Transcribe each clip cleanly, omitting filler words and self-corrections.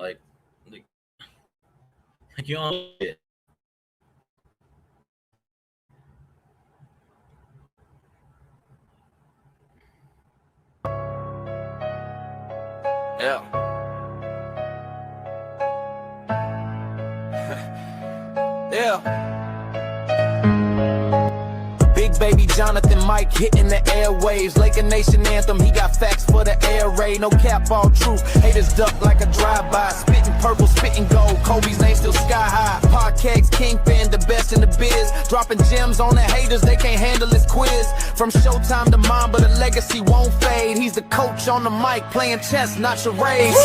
Like, like, like you don't it. Yeah. Yeah. Big baby Jonathan Mike hitting the airwaves. Laker Nation anthem, he got facts for the air raid. No cap, all truth. Haters duck like a drive-by. Spitting purple, spitting gold. Kobe's name still sky high. Podcast Kingpin, the best in the biz. Dropping gems on the haters, they can't handle his quiz. From Showtime to Mamba, the legacy won't fade. He's the coach on the mic, playing chess, not charades.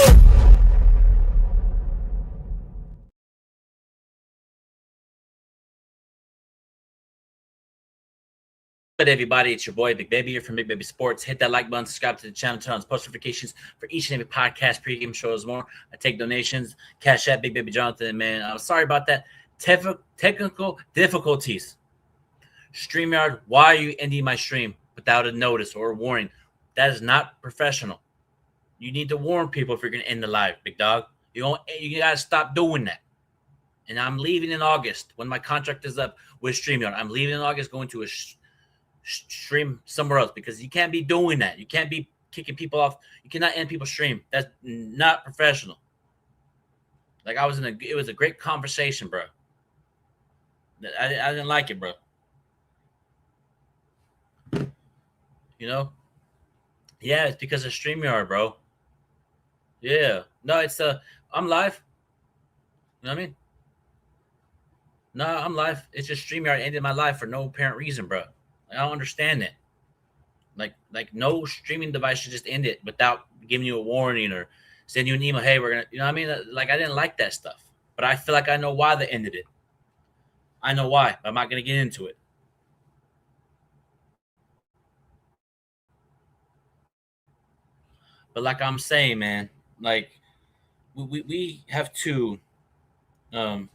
Good, everybody, it's your boy Big Baby here from Big Baby Sports. Hit that like button, subscribe to the channel, turn on post notifications for each and every podcast, pregame shows, more. I take donations, Cash App, Big Baby Jonathan. Man, I'm sorry about that. Technical difficulties. StreamYard, why are you ending my stream without a notice or a warning? That is not professional. You need to warn people if you're going to end the live, big dog. You got to stop doing that. And I'm leaving in August when my contract is up with StreamYard. I'm leaving in August, going to a stream somewhere else, because you can't be doing that. You can't be kicking people off. You cannot end people's stream. That's not professional. Like, it was a great conversation, bro. I didn't like it, bro. You know? Yeah, it's because of StreamYard, bro. Yeah. No, I'm live. You know what I mean? No, I'm live. It's just StreamYard ended my life for no apparent reason, bro. I don't understand it. Like no streaming device should just end it without giving you a warning or send you an email. Hey, we're gonna, you know what I mean? Like, I didn't like that stuff, but I feel like I know why they ended it. I know why, but I'm not gonna get into it. But like I'm saying, man, like we have to. I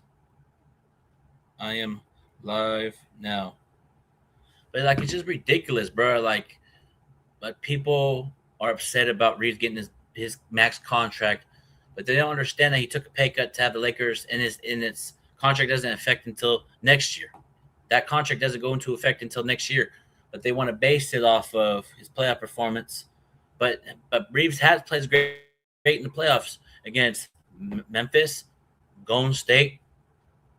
am live now, but like it's just ridiculous, bro. Like people are upset about Reeves getting his max contract, but they don't understand that he took a pay cut to have the Lakers, and its contract doesn't affect until next year. That contract doesn't go into effect until next year, but they want to base it off of his playoff performance. But Reeves has played great in the playoffs against Memphis, Golden State,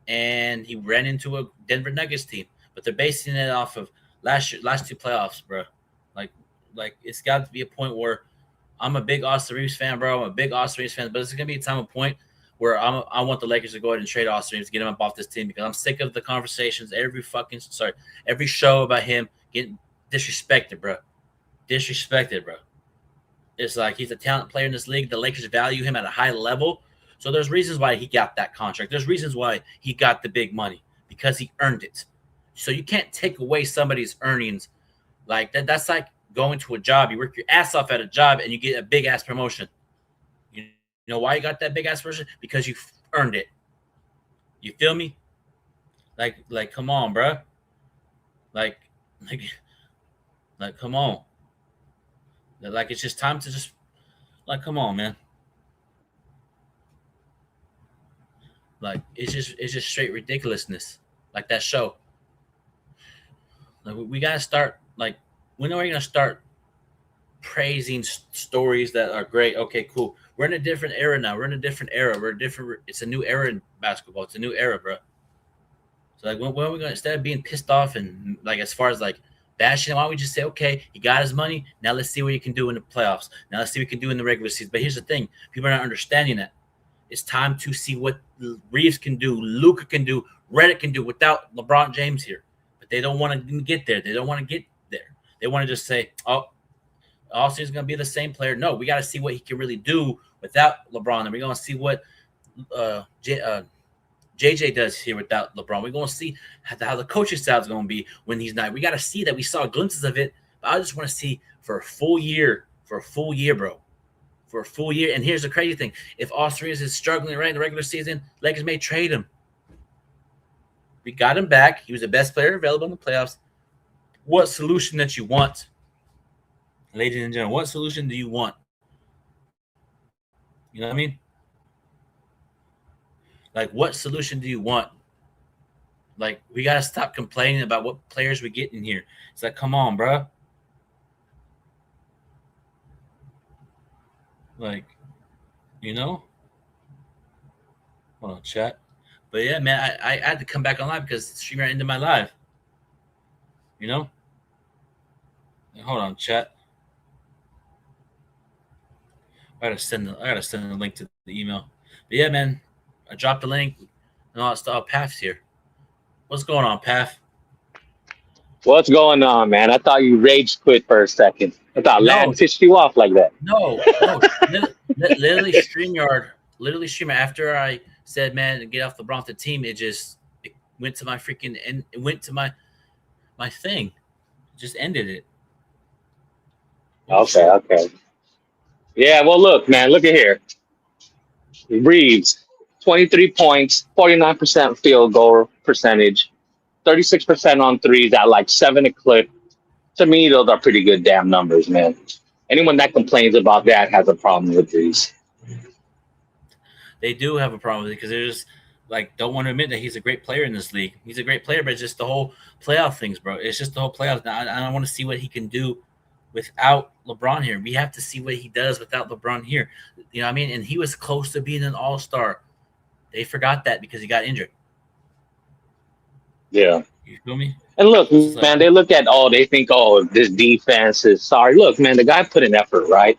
and he ran into a Denver Nuggets team. But they're basing it off of last two playoffs, bro. Like it's got to be a point where I'm a big Austin Reeves fan, bro. I'm a big Austin Reeves fan, but it's gonna be a time of point where I want the Lakers to go ahead and trade Austin Reeves, get him up off this team, because I'm sick of the conversations every show about him getting disrespected, bro. Disrespected, bro. It's like he's a talent player in this league. The Lakers value him at a high level. So there's reasons why he got that contract. There's reasons why he got the big money, because he earned it. So you can't take away somebody's earnings like that. That's like going to a job. You work your ass off at a job and you get a big ass promotion. You know why you got that big ass promotion? Because you earned it. You feel me? Like come on, bro. Like come on. Like it's just time to just come on, man. Like it's just straight ridiculousness. Like that show. Like we gotta start. Like, when are we gonna start praising stories that are great? Okay, cool. We're in a different era now. We're in a different era. It's a new era in basketball. It's a new era, bro. So like, when are we gonna, instead of being pissed off and like as far as like bashing, why don't we just say, okay, he got his money. Now let's see what he can do in the playoffs. Now let's see what he can do in the regular season. But here's the thing: people are not understanding that. It's time to see what Reeves can do, Luka can do, Redick can do without LeBron James here. But they don't want to get there. They don't want to get there. They want to just say, oh, Austin's going to be the same player. No, we got to see what he can really do without LeBron. And we're going to see what JJ does here without LeBron. We're going to see how the coaching style is going to be when he's not. We got to see that. We saw glimpses of it. But I just want to see for a full year, bro. For a full year. And here's the crazy thing. If Austin Reeves is struggling right in the regular season, Lakers may trade him. We got him back. He was the best player available in the playoffs. What solution that you want? Ladies and gentlemen, what solution do you want? You know what I mean? Like, what solution do you want? Like, we gotta stop complaining about what players we get in here. It's like, come on, bro. Like, you know. Hold on, chat. But yeah, man, I had to come back online because the streamer ended my live. You know. Hold on, chat. I gotta send the link to the email. But yeah, man, I dropped the link and all that stuff. Path's here. What's going on, Path? What's going on, man? I thought you rage quit for a second. I thought No. Land pissed you off like that. No. Literally StreamYard. Literally StreamYard. After I said, man, get off the Bronx team, it went to my freaking and it went to my thing. It just ended it. Okay. Yeah, well, look, man, look at here. Reeves, 23 points, 49% field goal percentage, 36% on threes at like 7 a clip. To me, those are pretty good damn numbers, man. Anyone that complains about that has a problem with these. They do have a problem with it because they're just like don't want to admit that he's a great player in this league. He's a great player, but it's just the whole playoff things, bro. It's just the whole playoffs. I want to see what he can do without LeBron here. We have to see what he does without LeBron here. You know what I mean? And he was close to being an all-star. They forgot that because he got injured. Yeah. You feel me? And look, man, they look at, they think, this defense is sorry. Look, man, the guy put in effort, right?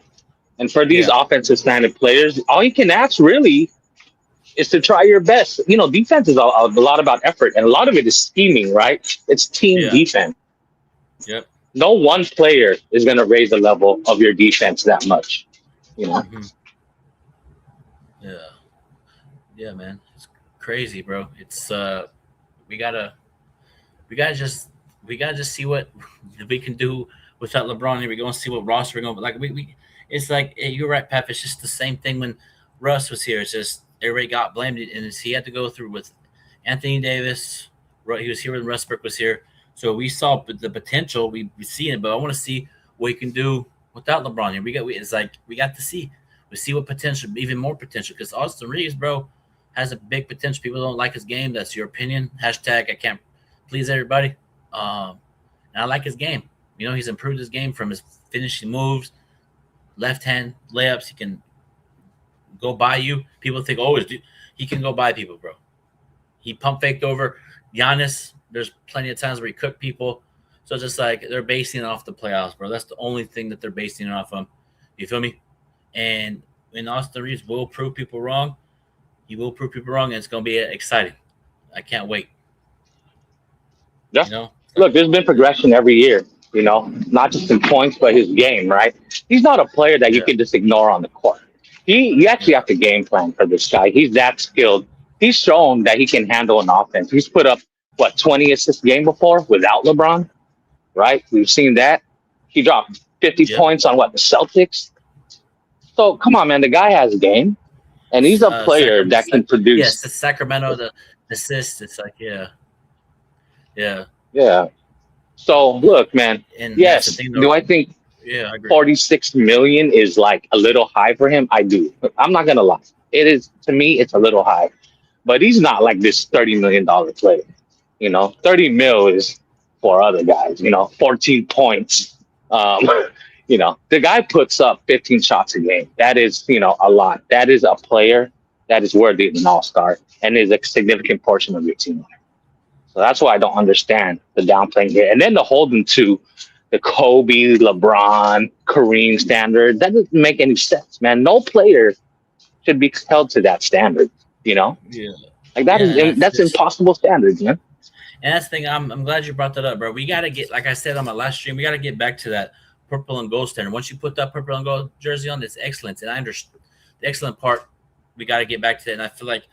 And for these offensive standard players, all you can ask really is to try your best. You know, defense is a lot about effort, and a lot of it is scheming, right? It's team defense. Yep. No one player is going to raise the level of your defense that much, you know? Mm-hmm. Yeah, man. It's crazy, bro. It's we gotta just see what we can do without LeBron. Here we go and see what roster we're going. But like we it's like you're right, Pep. It's just the same thing when Russ was here. It's just everybody got blamed, and he had to go through with Anthony Davis. He was here when Westbrook was here. So we saw the potential. We see it, but I want to see what he can do without LeBron here. We got to see. We see what potential, even more potential, because Austin Reeves, bro, has a big potential. People don't like his game. That's your opinion. Hashtag I can't please everybody. And I like his game. You know, he's improved his game from his finishing moves, left hand layups. He can go by you. People think, he can go by people, bro. He pump faked over Giannis. There's plenty of times where he cooked people. So just like they're basing it off the playoffs, bro. That's the only thing that they're basing it off of. You feel me? And when Austin Reeves will prove people wrong, he will prove people wrong, and it's going to be exciting. I can't wait. Yeah. You know? Look, there's been progression every year, you know, not just in points, but his game, right? He's not a player that you can just ignore on the court. You actually have to game plan for this guy. He's that skilled. He's shown that he can handle an offense. He's put up, 20 assists a game before without LeBron, right? We've seen that. He dropped 50 points on, the Celtics? So, come on, man. The guy has a game, and he's a player that can produce. Yes, the Sacramento, the assists. It's like, yeah. So, look, man. And yes, do I think I agree. 46 million is like a little high for him? I do. I'm not going to lie. It is, to me, it's a little high. But he's not like this $30 million player. You know, 30 mil is for other guys, 14 points. You know, the guy puts up 15 shots a game. That is, a lot. That is a player that is worthy of an all-star and is a significant portion of your team. So that's why I don't understand the downplaying here. And then the holding to the Kobe, LeBron, Kareem standard, that doesn't make any sense, man. No player should be held to that standard, Yeah. Like that's impossible standards, man. And that's the thing. I'm glad you brought that up, bro. We got to get, like I said on my last stream, we got to get back to that purple and gold standard. Once you put that purple and gold jersey on, it's excellence. And I understand the excellent part. We got to get back to that. And I feel like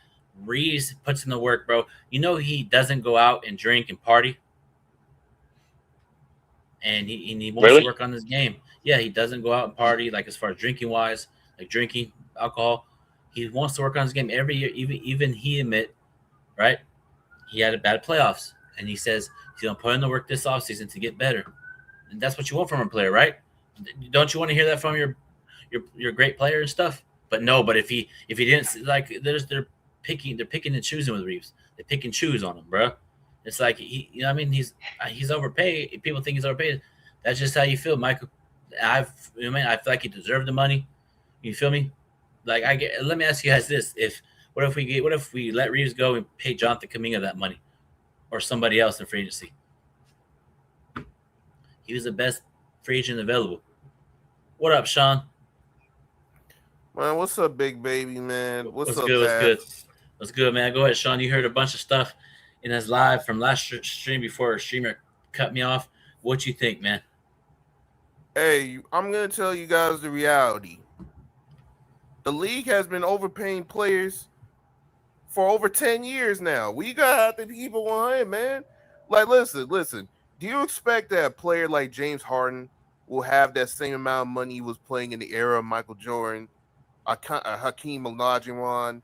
Reeves puts in the work, bro. You know, he doesn't go out and drink and party. And he wants to work on his game. Yeah, he doesn't go out and party, like as far as drinking wise, like drinking alcohol. He wants to work on his game every year. Even he admit, right? He had a bad playoffs. And he says he's going to put in the work this offseason to get better. And that's what you want from a player, right? Don't you want to hear that from your great player and stuff? But no, but if he didn't, like, they're picking and choosing with Reeves. They pick and choose on him, bro. It's like you know what I mean, he's overpaid. People think he's overpaid. That's just how you feel, Michael. I feel like he deserved the money. You feel me? Like let me ask you guys this: what if we let Reeves go and pay Jonathan Kaminga that money, or somebody else in free agency? He was the best free agent available. What up, Sean? Man, what's up, big baby, man? What's up, good? Pat? What's good, man? Go ahead, Sean. You heard a bunch of stuff in his live from last stream before a streamer cut me off. What you think, man? Hey, I'm going to tell you guys the reality. The league has been overpaying players for over 10 years now. We got to keep it 100, man. Like, listen. Do you expect that a player like James Harden will have that same amount of money he was playing in the era of Michael Jordan, Hakeem Olajuwon,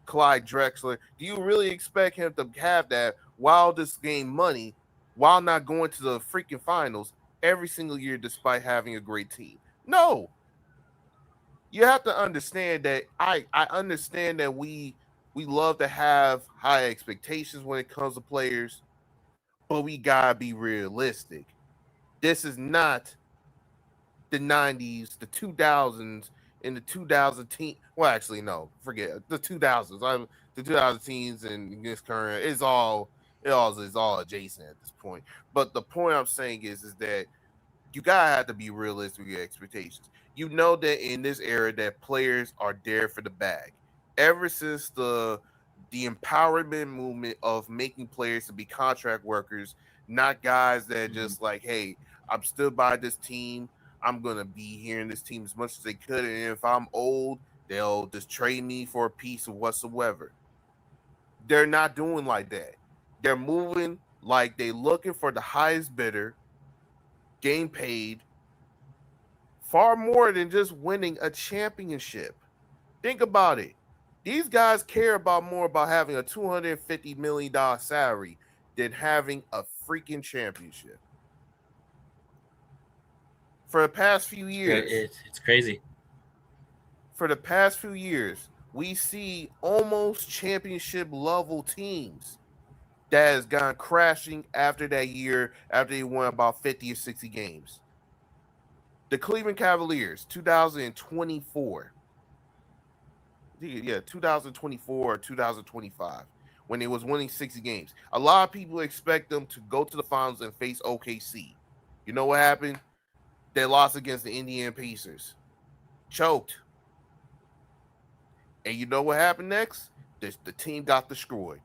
Clyde Drexler? Do you really expect him to have that while this game money, while not going to the freaking finals every single year despite having a great team? No. You have to understand that I understand that we love to have high expectations when it comes to players, but we gotta be realistic. This is not the 90s, the 2000s, and the 2010. Well, actually, no, forget the 2000s. The 2000 teens and this current is all adjacent at this point. But the point I'm saying is that you gotta have to be realistic with your expectations. You know that in this era that players are there for the bag. Ever since the empowerment movement of making players to be contract workers, not guys that just like, hey, I'm still by this team. I'm gonna be here in this team as much as they could, and if I'm old, they'll just trade me for a piece of whatsoever. They're not doing like that. They're moving like they looking for the highest bidder, getting paid far more than just winning a championship. Think about it. These guys care about more about having a $250 million salary than having a freaking championship. For the past few years, it's crazy. For the past few years, we see almost championship level teams that has gone crashing after that year, after they won about 50 or 60 games. The Cleveland Cavaliers, 2024. Yeah, 2024 or 2025, when they was winning 60 games. A lot of people expect them to go to the finals and face OKC. You know what happened? They lost against the Indiana Pacers. Choked. And you know what happened next? The team got destroyed.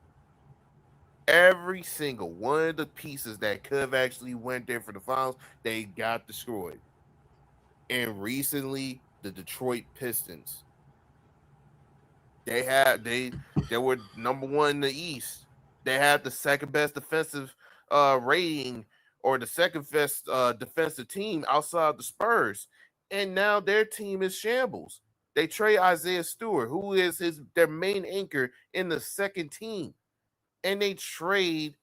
Every single one of the pieces that could have actually went there for the finals, they got destroyed. And recently, the Detroit Pistons. They were number one in the East. They had the second best defensive rating, or the second best defensive team outside the Spurs. And now their team is shambles. They trade Isaiah Stewart, who is their main anchor in the second team. And they trade,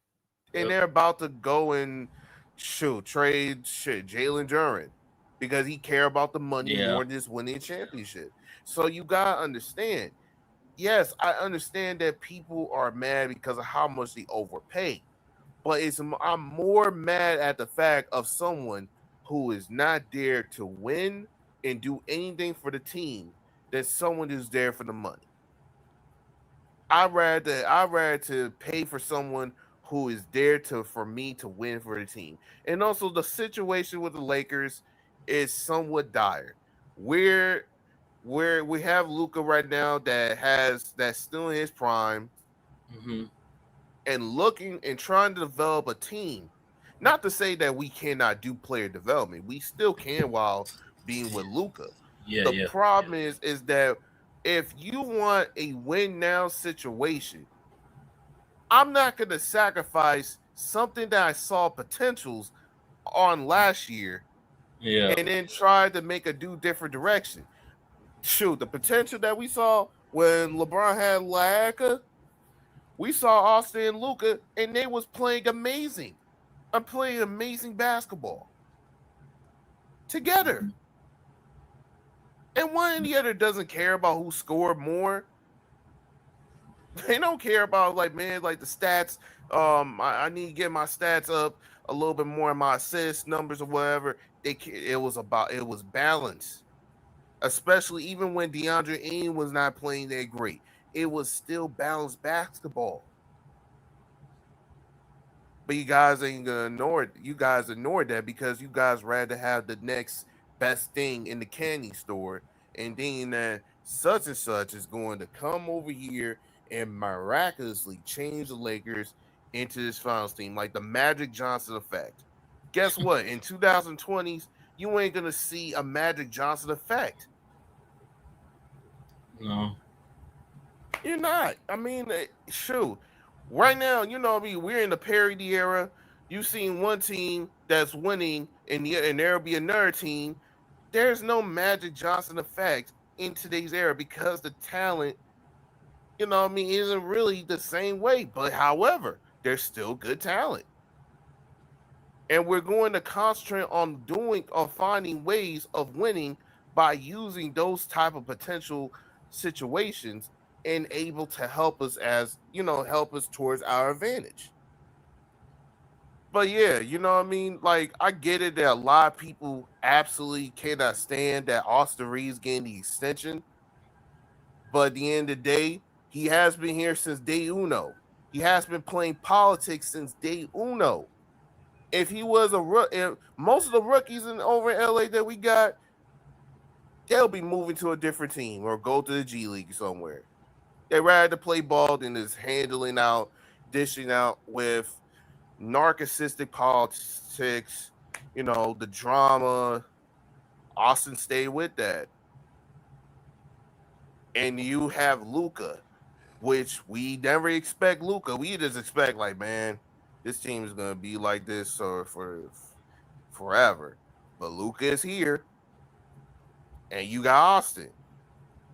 and they're about to go and trade Jalen Duren because he care about the money more than just winning a championship. So you gotta understand. Yes, I understand that people are mad because of how much they overpay, but I'm more mad at the fact of someone who is not there to win and do anything for the team than someone who's there for the money. I'd rather to pay for someone who is there for me to win for the team. And also the situation with the Lakers is somewhat dire. Where we have Luka right now that's still in his prime, and looking and trying to develop a team. Not to say that we cannot do player development. We still can while being with Luka. The problem is that if you want a win now situation, I'm not going to sacrifice something that I saw potentials on last year, and then try to make a different direction. Shoot, the potential that we saw when LeBron had Laika, we saw Austin and Luka, and they was playing amazing. I'm playing amazing basketball together. And one and the other doesn't care about who scored more. They don't care about like, man, like the stats. I need to get my stats up a little bit more in my assist numbers or whatever. It was balance, especially even when DeAndre Ayton was not playing that great. It was still balanced basketball. But you guys ain't gonna ignore it. You guys ignored that because you guys rather have the next best thing in the candy store and thinking that such and such is going to come over here and miraculously change the Lakers into this finals team, like the Magic Johnson effect. Guess what? In 2020s, you ain't gonna see a Magic Johnson effect. No. You're not. I mean, shoot. Right now, we're in the parity era. You've seen one team that's winning, and there'll be another team. There's no Magic Johnson effect in today's era because the talent, isn't really the same way. But however, there's still good talent. And we're going to concentrate on finding ways of winning by using those type of potential situations and able to help us help us towards our advantage. But yeah, like I get it that a lot of people absolutely cannot stand that Austin Reeves getting the extension. But at the end of the day, he has been here since day uno. He has been playing politics since day uno. If he was if most of the rookies over in LA that we got, they'll be moving to a different team or go to the G League somewhere. They rather play ball than is dishing out with narcissistic politics, the drama. Austin stayed with that. And you have Luka, which we never expect Luka. We just expect, like, man, this team is going to be like this for forever. But Luka is here. And you got Austin.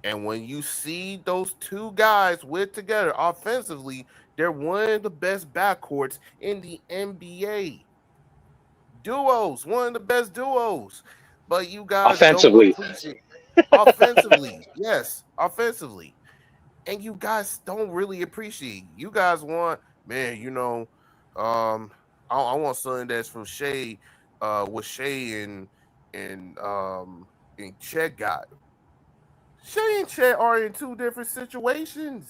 And when you see those two guys with together offensively, they're one of the best backcourts in the NBA. Duos, one of the best duos. But you guys offensively. Don't appreciate offensively. Yes, offensively. And you guys don't really appreciate. You guys want, man, I want something that's from Shea, what Shea and Chet got. Shea and Chet are in two different situations.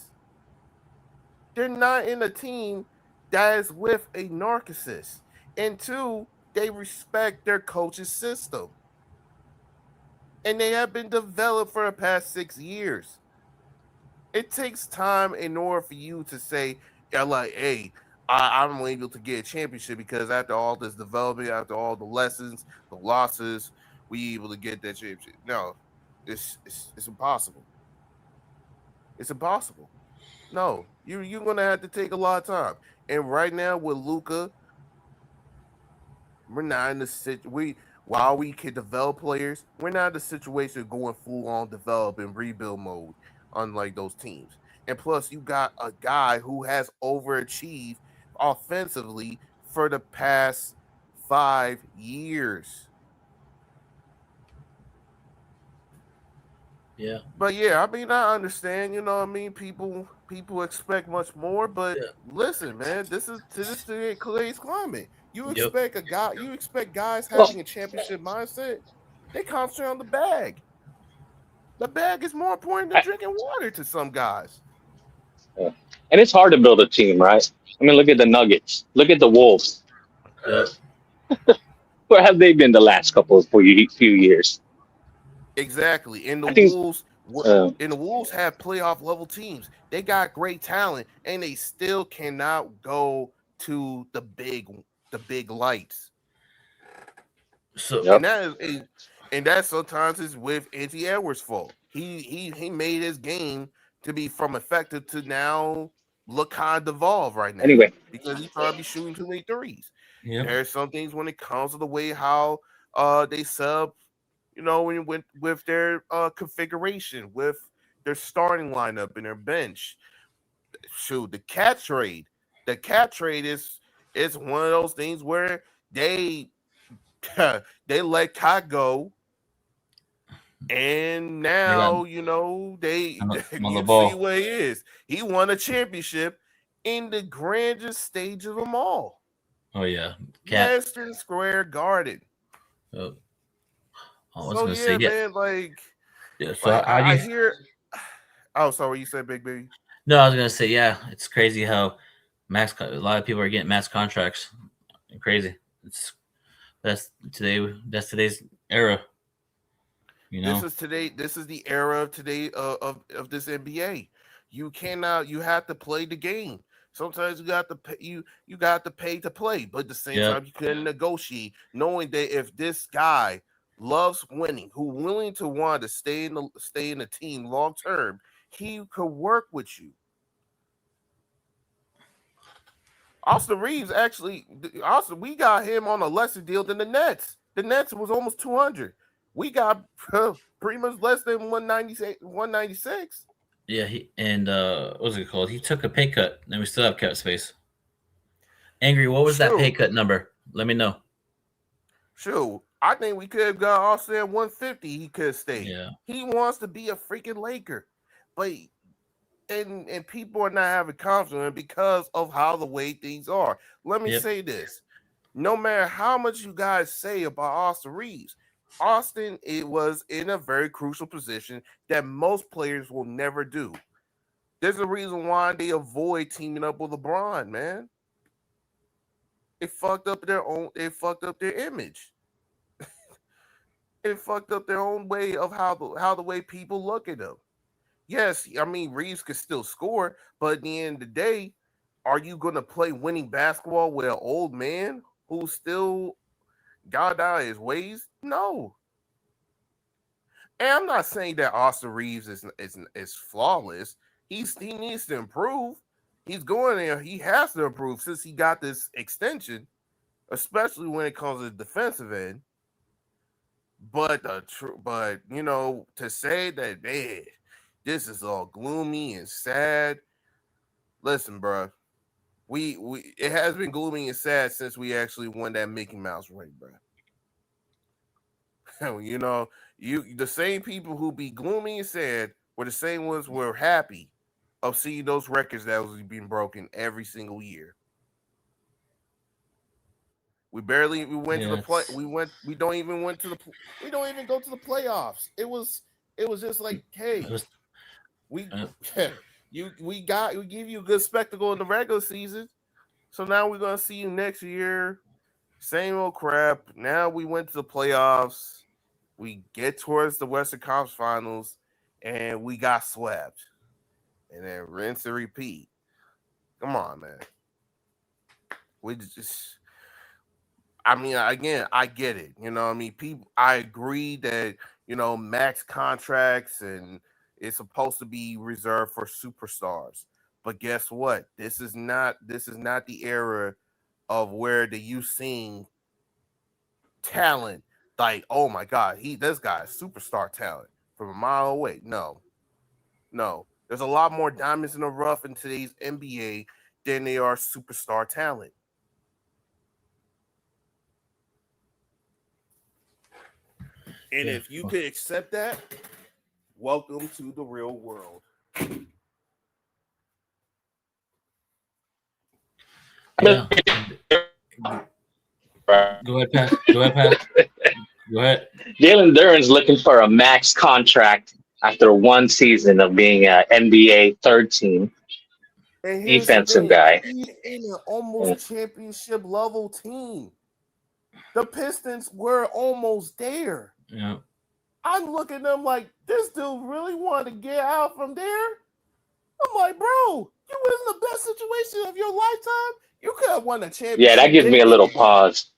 They're not in a team that is with a narcissist. And two, they respect their coach's system. And they have been developed for the past 6 years. It takes time in order for you to say, like, hey, I'm able to get a championship because after all this development, after all the lessons, the losses, we able to get that championship. No, it's impossible. It's impossible. No, you're gonna have to take a lot of time. And right now with Luka, we're not in the while we can develop players, we're not in the situation of going full on develop and rebuild mode, unlike those teams. And plus, you got a guy who has overachieved offensively for the past 5 years. Yeah. But yeah, I mean, I understand, people expect much more, but listen, man, this is today's climate. You expect guys having a championship mindset, they concentrate on the bag. The bag is more important than drinking water to some guys. Yeah. And it's hard to build a team, right? I mean, look at the Nuggets. Look at the Wolves. Yeah. Where have they been the last few years? Exactly. And the Wolves have playoff level teams. They got great talent, and they still cannot go to the big lights. So and that sometimes is with Anthony Edwards' fault. He made his game to be from effective to now look kind of devolved right now. Anyway, because he's probably shooting too many threes. Yeah. There's some things when it comes to the way how they sub, with their configuration, with their starting lineup and their bench. Shoot, the cat trade is one of those things where they let Cat go And now, you know, I'm on the you ball. see where he is. He won a championship in the grandest stage of them all. Oh yeah, Cat. Madison Square Garden. Uh, I was So gonna say yeah, yeah. man, Yeah. So like how do I you? hear. Oh, sorry, you said Big Baby. No, I was gonna say yeah. It's crazy how a lot of people are getting max contracts. Crazy. It's that's today. That's today's era. You This know. is today. This is the era of today of this NBA. You cannot. You have to play the game. Sometimes you got to pay. You got to pay to play, but at the same Yeah. time, you can negotiate, knowing that if this guy loves winning, who willing to want to stay in the team long term, he could work with you. Austin Reeves actually, Austin, we got him on a lesser deal than the Nets. The Nets was almost 200. We got pretty much less than 196. 196. Yeah. He and what's it called? He took a pay cut, and we still have cap space. Angry. What was that pay Shoot, cut number? Let me know. shoot. I think we could have got Austin at 150. He could have stayed. Yeah. He wants to be a freaking Laker, but and people are not having confidence because of how the way things are. Let me Yep. say this: no matter how much you guys say about Austin Reeves, Austin it was in a very crucial position that most players will never do. There's a reason why they avoid teaming up with LeBron, man. It fucked up their own. It fucked up their image. It fucked up their own way of how the way people look at them. Yes, I mean Reeves could still score, but at the end of the day, are you going to play winning basketball with an old man who still got out of his ways? No. And I'm not saying that Austin Reeves is flawless. He needs to improve. He's going there. He has to improve since he got this extension, especially when it comes to the defensive end. But you know, to say that man, this is all gloomy and sad. Listen, bro, we it has been gloomy and sad since we actually won that Mickey Mouse ring, bro. You know, the same people who be gloomy and sad were the same ones who were happy of seeing those records that was being broken every single year. We went to Yeah. the play. We don't even we don't even go to the playoffs. It was just like, hey, It was, we uh, we give you a good spectacle in the regular season. So now we're gonna see you next year. Same old crap. Now we went to the playoffs. We get towards the Western Conference Finals, and we got swept. And then rinse and repeat. Come on, man. We just I mean, again, I get it. You know what I mean? People I agree that, you know, max contracts and it's supposed to be reserved for superstars. But guess what? This is not the era of where the you seeing talent like, oh my god, this guy is superstar talent from a mile away. No, no. There's a lot more diamonds in the rough in today's NBA than they are superstar talent. And yeah. if you could accept that, welcome to the real world. Yeah. Go ahead, Pat. Go ahead, Pat. Go ahead. Jalen Duren's looking for a max contract after one season of being an NBA third team And here's the defensive thing, guy. he's in an almost championship level team. The Pistons were almost there. Yeah. I'm looking at them like, this dude really wanted to get out from there? I'm like, bro, you was in the best situation of your lifetime. You could have won a championship. Yeah, that gives me a little pause.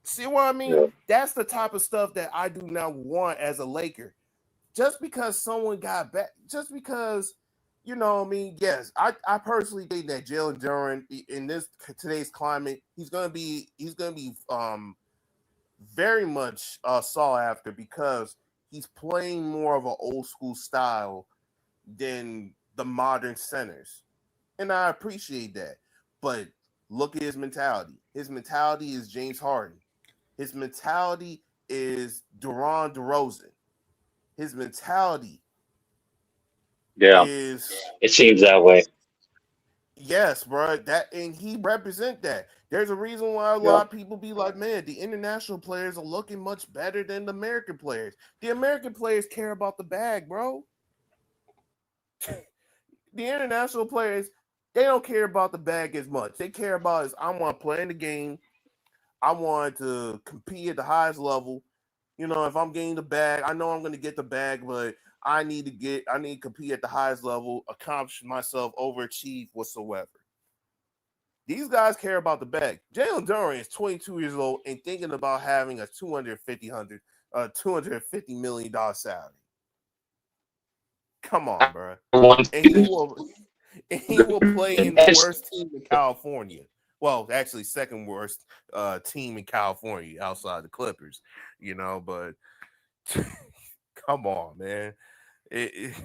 See what I mean? Yeah. That's the type of stuff that I do not want as a Laker. Just because someone got back, just because, you know what I mean? Yes, I personally think that Jalen Duren in today's climate, he's gonna be very much sought after because he's playing more of an old school style than the modern centers. And I appreciate that. But look at his mentality. His mentality is James Harden. His mentality is DeRozan. his mentality Yeah, is it seems that way. yes, bro. That and he represent that. There's a reason why a Yeah, lot of people be like, man, the international players are looking much better than the American players. The American players care about the bag, bro. The international players, they don't care about the bag as much. They care about is I want to play in the game. I want to compete at the highest level. You know, if I'm getting the bag, I know I'm going to get the bag, but I need to compete at the highest level, accomplish myself, overachieve whatsoever. These guys care about the bag. Jalen Duran is 22 years old and thinking about having a $250 million salary. Come on, bro. one And he will play in the worst team in California. Well, actually, second worst team in California outside the Clippers. You know, but come on, man. It,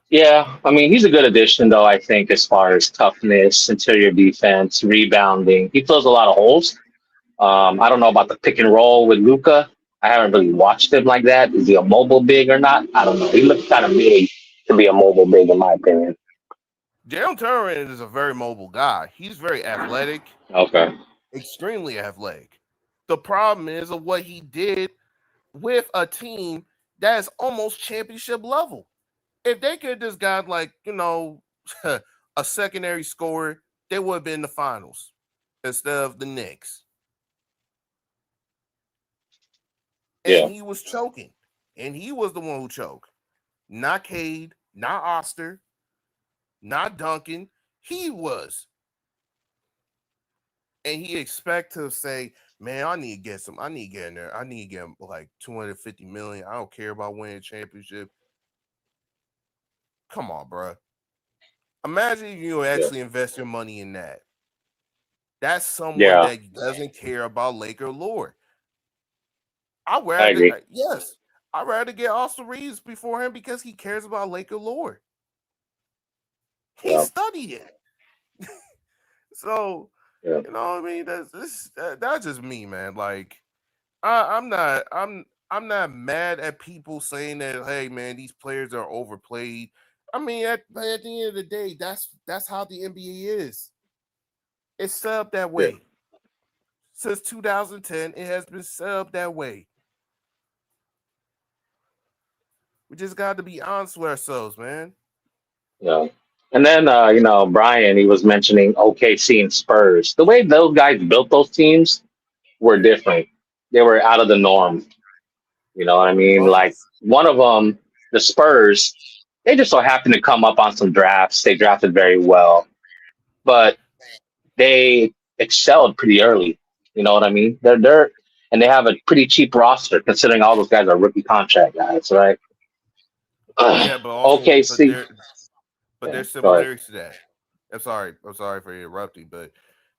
Yeah, I mean, he's a good addition, though, I think, as far as toughness, interior defense, rebounding. He fills a lot of holes. I don't know about the pick and roll with Luca. I haven't really watched him like that. Is he a mobile big or not? I don't know. He looks kind of big to be a mobile big, in my opinion. Jalen Turner is a very mobile guy. He's very athletic, Okay. extremely athletic. The problem is of what he did with a team that is almost championship level. If they could have just got a secondary scorer, they would have been in the finals instead of the Knicks. And Yeah. he was choking. And he was the one who choked. Not Cade, not Oster, not Duncan. He was. And he expect to say, man, I need to get in there. I need to get like 250 million. I don't care about winning a championship. Come on, bro. Imagine if you Yeah. actually invest your money in that. That's someone Yeah. that doesn't care about Laker lore. I agree. I'd rather get Austin Reeves before him because he cares about Laker lore. He Yeah. studied it. So, Yeah. you know what I mean? That's just me, man. Like, I'm not mad at people saying that, hey man, these players are overplayed. I mean, at the end of the day, that's how the NBA is. It's set up that Yeah. way. Since 2010, it has been set up that way. We just got to be honest with ourselves, man. Yeah. And then, Brian, he was mentioning OKC and Spurs. The way those guys built those teams were different. They were out of the norm. You know what I mean? Oh, Like one of them, the Spurs, they just so happened to come up on some drafts. They drafted very well, but they excelled pretty early. You know what I mean? And they have a pretty cheap roster considering all those guys are rookie contract guys, right? yeah, but also, OKC. but Yeah, there's go ahead. similarities to that. I'm sorry for interrupting, but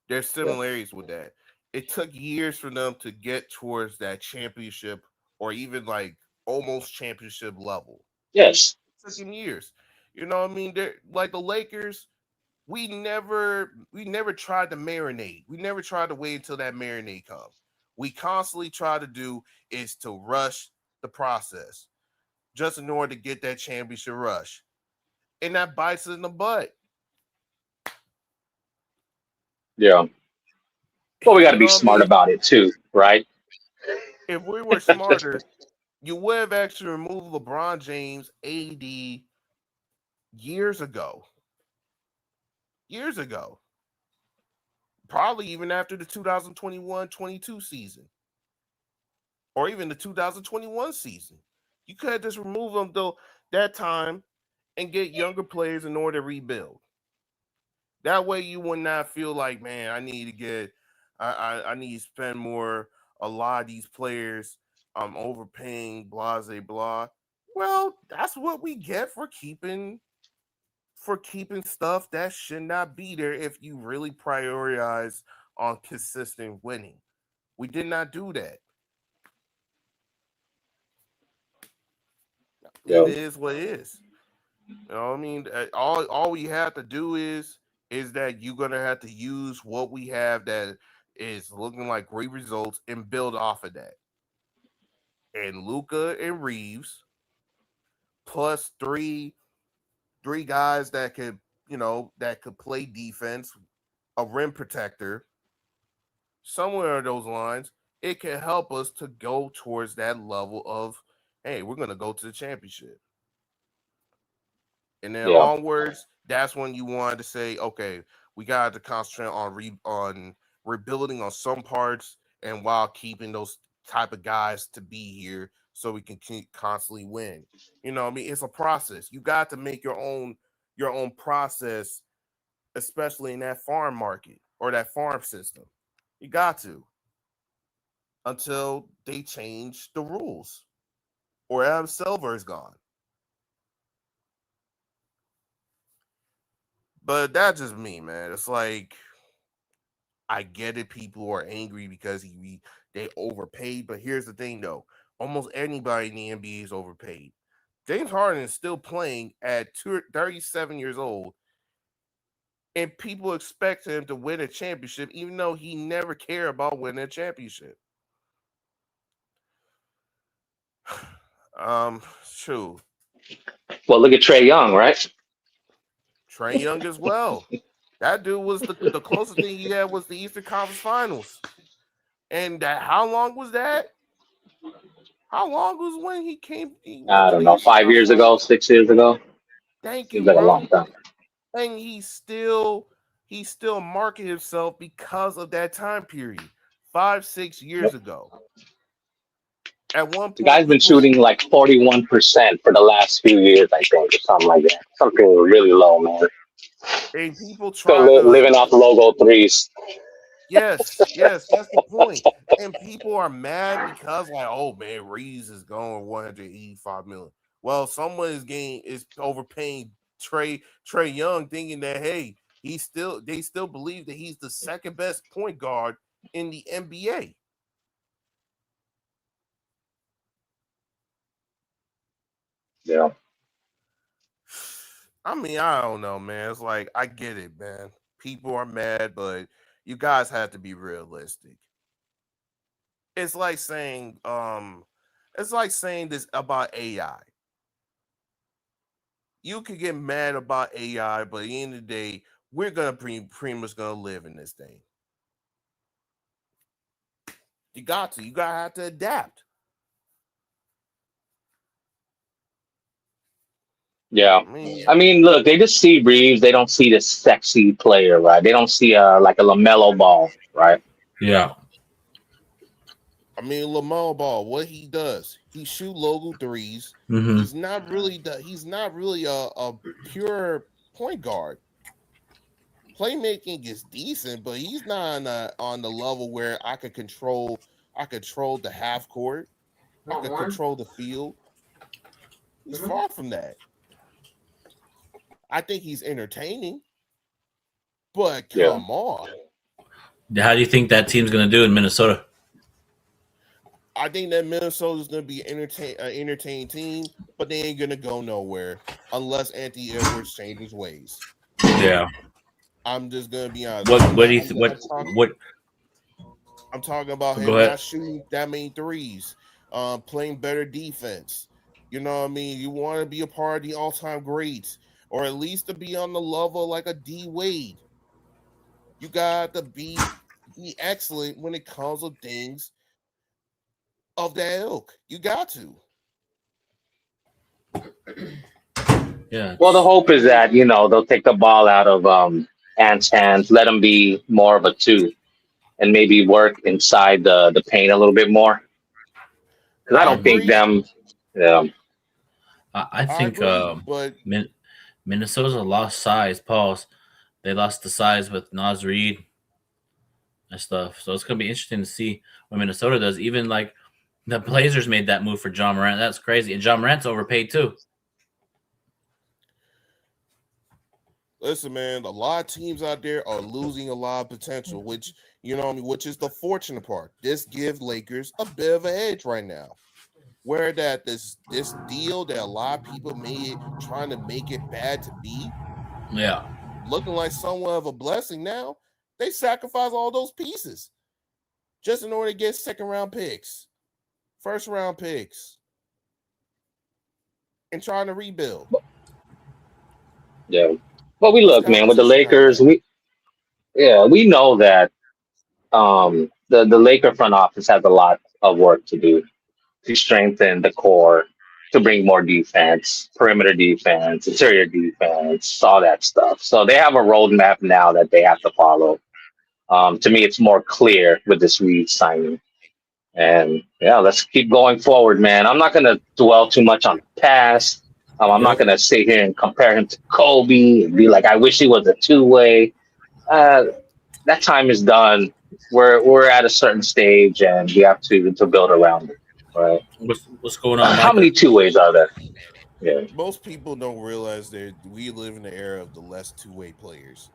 there's Yeah. similarities with that. It took years for them to get towards that championship or even like almost championship level. Yes. It took them years. You know what I mean? They're like the Lakers. We never tried to marinate. We never tried to wait until that marinade comes. We constantly try to do is to rush the process just in order to get that championship rush. And that bites us in the butt. Yeah. But we got to You be know what I smart mean? about it too, right? If we were smarter, you would have actually removed LeBron James, AD years ago. Years ago. Probably even after the 2021-22 season. Or even the 2021 season. You could have just removed them though that time and get younger players in order to rebuild. That way you would not feel like, man, I need to get I need to spend more. A lot of these players I'm overpaying, blah blah blah. Well, that's what we get for keeping stuff that should not be there if you really prioritize on consistent winning. We did not do that. It Yeah. is what it is. You know what I mean? All we have to do is that you're gonna have to use what we have is looking like great results and build off of that. And Luka and Reeves, plus three guys that could, that could play defense, a rim protector, somewhere in those lines, it can help us to go towards that level of, hey, we're gonna go to the championship. And then Yeah. onwards, that's when you wanted to say, okay, we got to concentrate on rebuilding on some parts, and while keeping those type of guys to be here, so we can constantly win. You know what I mean? It's a process. You got to make your own process, especially in that farm market or that farm system. You got to, until they change the rules or Adam Silver is gone. But that's just me, man. It's like, I get it. People are angry because they overpaid. But here's the thing, though. Almost anybody in the NBA is overpaid. James Harden is still playing at 37 years old, and people expect him to win a championship, even though he never cared about winning a championship. True. Well, look at Trae Young, right? Trae Young as well. That dude was the closest thing he had was the Eastern Conference Finals. And how long was that? How long was when he came? I don't know, 5 years ago, 6 years ago. Thank you, It's been a bro. long time. And he still marketed himself because of that time period, 5-6 years ago. At one point, The guy's been shooting like 41% for the last few years, I think, or something like that. Something really low, man. and people Still try to living off logo threes. yes, that's the point. And people are mad because, like, oh man, Reeves is going 185 million. Well, someone is overpaying Trae Young, thinking that, hey, they still believe that he's the second best point guard in the NBA. Yeah. I mean, I don't know, man. It's like, I get it, man. People are mad, but you guys have to be realistic. It's like saying this about AI. You could get mad about AI, but at the end of the day, we're gonna pretty much gonna live in this thing. You gotta have to adapt. Yeah. I mean, look, they just see Reeves. They don't see this sexy player, right? They don't see like a LaMelo Ball, right? Yeah. I mean, LaMelo Ball, what he does, he shoot logo threes. Mm-hmm. He's not really a pure point guard. Playmaking is decent, but he's not on the level where I could control the half court. I could control the field. He's far from that. I think he's entertaining, but come on. How do you think that team's going to do in Minnesota? I think that Minnesota's going to be an entertaining team, but they ain't going to go nowhere unless Anthony Edwards changes ways. Yeah. I'm just going to be honest. I'm talking about him not shooting that many threes, playing better defense. You know what I mean? You want to be a part of the all-time greats, or at least to be on the level like a D Wade. You got to be excellent when it comes to things of that ilk. You got to. Yeah. Well, the hope is that, they'll take the ball out of Ant's hands, let him be more of a two, and maybe work inside the paint a little bit more. Because I don't think them. Yeah. I think but Minnesota's lost size. Pause. They lost the size with Naz Reid and stuff. So it's gonna be interesting to see what Minnesota does. Even like the Blazers made that move for John Morant. That's crazy. And John Morant's overpaid too. Listen, man, a lot of teams out there are losing a lot of potential, which which is the fortunate part. This gives Lakers a bit of an edge right now. Where that this deal that a lot of people made trying to make it bad to be, yeah, looking like somewhat of a blessing now. They sacrifice all those pieces. just in order to get second round picks, first round picks, and trying to rebuild. Yeah. But we What's look, man, with the competition out Lakers, there? we know that the Laker front office has a lot of work to do to strengthen the core, to bring more defense, perimeter defense, interior defense, all that stuff. So they have a roadmap now that they have to follow. To me, it's more clear with this Reed signing. And yeah, let's keep going forward, man. I'm not going to dwell too much on the past. I'm not Yep. going to sit here and compare him to Kobe and be like, I wish he was a two-way. That time is done. We're at a certain stage, and we have to build around it. Right? What's going on, How Micah? many two-ways are there? Yeah, Most people don't realize that we live in the era of the less two-way players.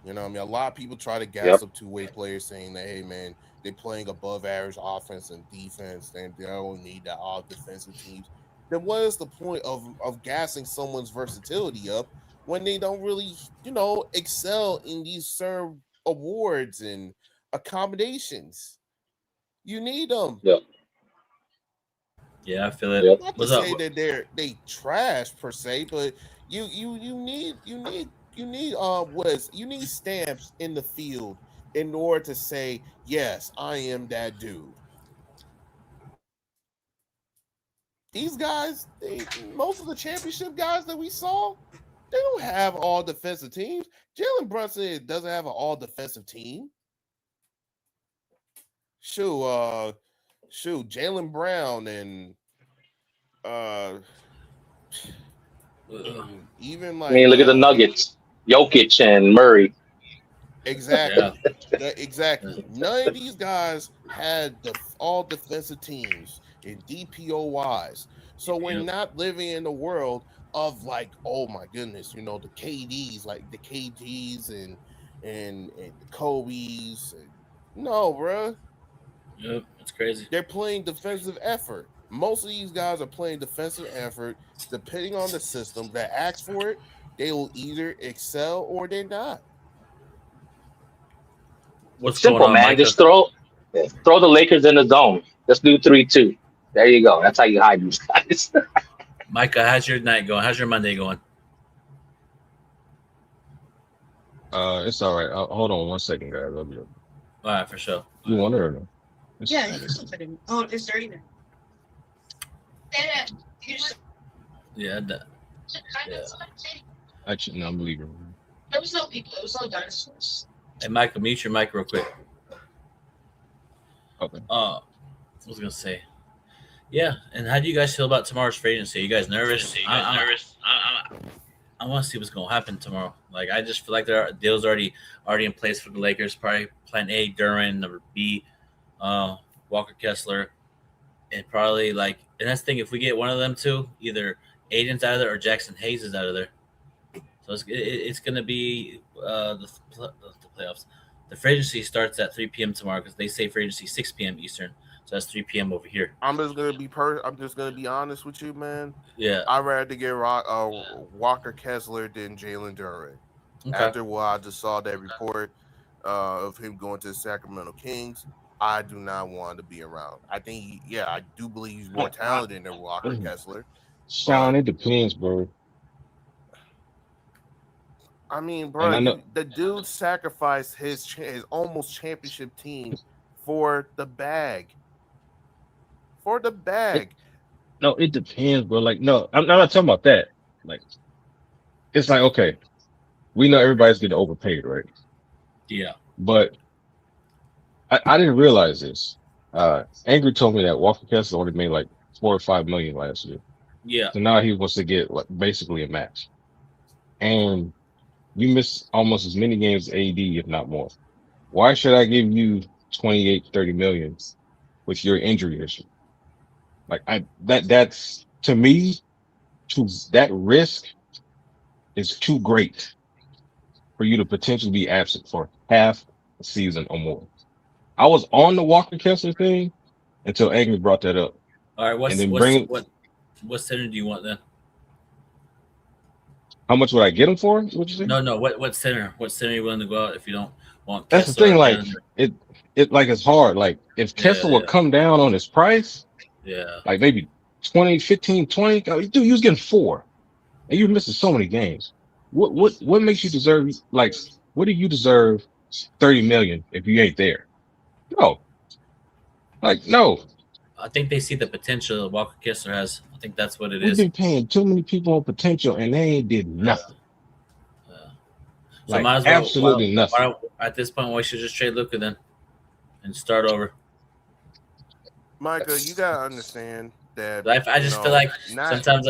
You know what I mean? A lot of people try to gas Yep. up two-way players saying that, hey, man, they're playing above average offense and defense, and they don't need that all defensive teams. Then what is the point of gassing someone's versatility up when they don't really, excel in these certain awards and accommodations? You need them. yep, Yeah, I feel it. yep. Not to What's up? say that they trash per se, but you need you need stamps in the field in order to say, yes, I am that dude. These guys, most of the championship guys that we saw, they don't have all defensive teams. Jalen Brunson doesn't have an all defensive team. Shoot, Jalen Brown and even I like mean, look at the Nuggets, Jokic and Murray. exactly, Yeah. exactly. None of these guys had all defensive teams in DPOYs, so we're Yep. not living in the world of like, oh my goodness, the KDs, like the KDs and the Kobe's. No, bruh. Yep, it's crazy. They're playing defensive effort. Most of these guys are playing defensive effort. Depending on the system that asks for it, they will either excel or they not. What's Simple, going on, man. Micah? Just throw the Lakers in the zone. Just do 3-2. There you go. That's how you hide these guys. Micah, how's your night going? How's your Monday going? It's all right. Hold on one second, guys. I'll be. All right, for sure. You want it or no? Yeah, it's something. Oh, it's dirty now. Yeah, Actually, no, I'm leaving. There was no people. It was all dinosaurs. Hey, Micah, mute your mic real quick. Okay. What was I gonna say? Yeah, and how do you guys feel about tomorrow's free agency? Are you guys nervous? I want to see what's gonna happen tomorrow. Like, I just feel like there are deals already in place for the Lakers. Probably plan A, Duran, number B, Walker Kessler, and probably and that's the thing. If we get one of them two, either Aiden's out of there or Jackson Hayes is out of there. So it's gonna be the playoffs. The free agency starts at 3 p.m. tomorrow because they say free agency 6 p.m. Eastern. So that's 3 p.m. over here. I'm just gonna be honest with you, man. Yeah. I'd rather get Walker Kessler than Jalen Duren. Okay. After what I just saw that report of him going to the Sacramento Kings, I do not want to be around. I think, I do believe he's more talented than Walker Kessler. Sean, it depends, bro. I mean, And bro, I know- the dude sacrificed his almost championship team for the bag. For the bag. No, it depends, bro. Like, no, I'm not talking about that. Like, it's like, okay, we know everybody's getting overpaid, right? Yeah. But I didn't realize this. Angry told me that Walker Kessler only made like $4 or $5 million last year. Yeah. So now he wants to get like basically a match. And you miss almost as many games as AD, if not more. Why should I give you 28, 30 million with your injury issue? Like that's to me, that risk is too great for you to potentially be absent for half a season or more. I was on the Walker Kessler thing until Angry brought that up. All right. What center do you want then? How much would I get him for? What you say? No. What center? What center are you willing to go out if you don't want? That's the Kessler thing. or Like Alexander? it's hard. Like if Kessler would come down on his price, Yeah. like maybe 20, 15, 20, dude, you was getting 4 and you're missing so many games. What makes you deserve, like, what do you deserve 30 million if you ain't there? No, like, no, I think they see the potential that Walker Kessler has. I think that's what it we've is. been paying too many people on potential and they ain't did nothing. So Like, might as well. absolutely nothing. At this point, we should just trade Luka then and start over. Micah, you gotta understand that. I just feel like not, sometimes,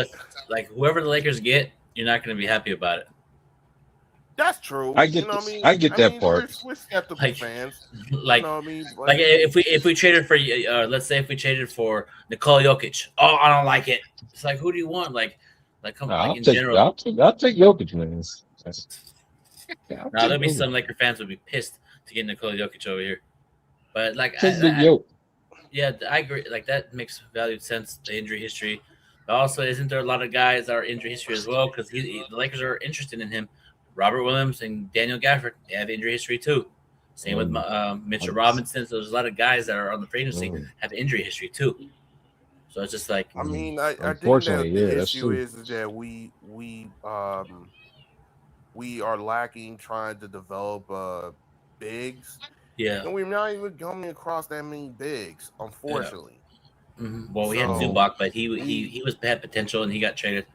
like whoever the Lakers get, you're not going to be happy about it. that's true. I get you know what I mean? I get that part. We're skeptical Like- fans. Like, You know what I mean? like if we traded for, let's say if we traded for Nikola Jokic, oh, I don't like it. It's like, who do you want? Like come No, on, like I'll in take general. I'll take Jokic, man. Now there'll be some Laker fans would be pissed to get Nikola Jokic over here, but like yeah, I agree. Like that makes valued sense. The injury history, but also isn't there a lot of guys that are injury history as well? Because the Lakers are interested in him. Robert Williams and Daniel Gafford, they have injury history too. Same with Mitchell Robinson. So there's a lot of guys that are on the free agency have injury history too. So it's just like, I mean, I think that Unfortunately, the yeah, that's issue true. is that we are lacking trying to develop bigs, yeah. and we're not even coming across that many bigs, unfortunately. Well, we had So, Zubac, but he had potential and he got traded.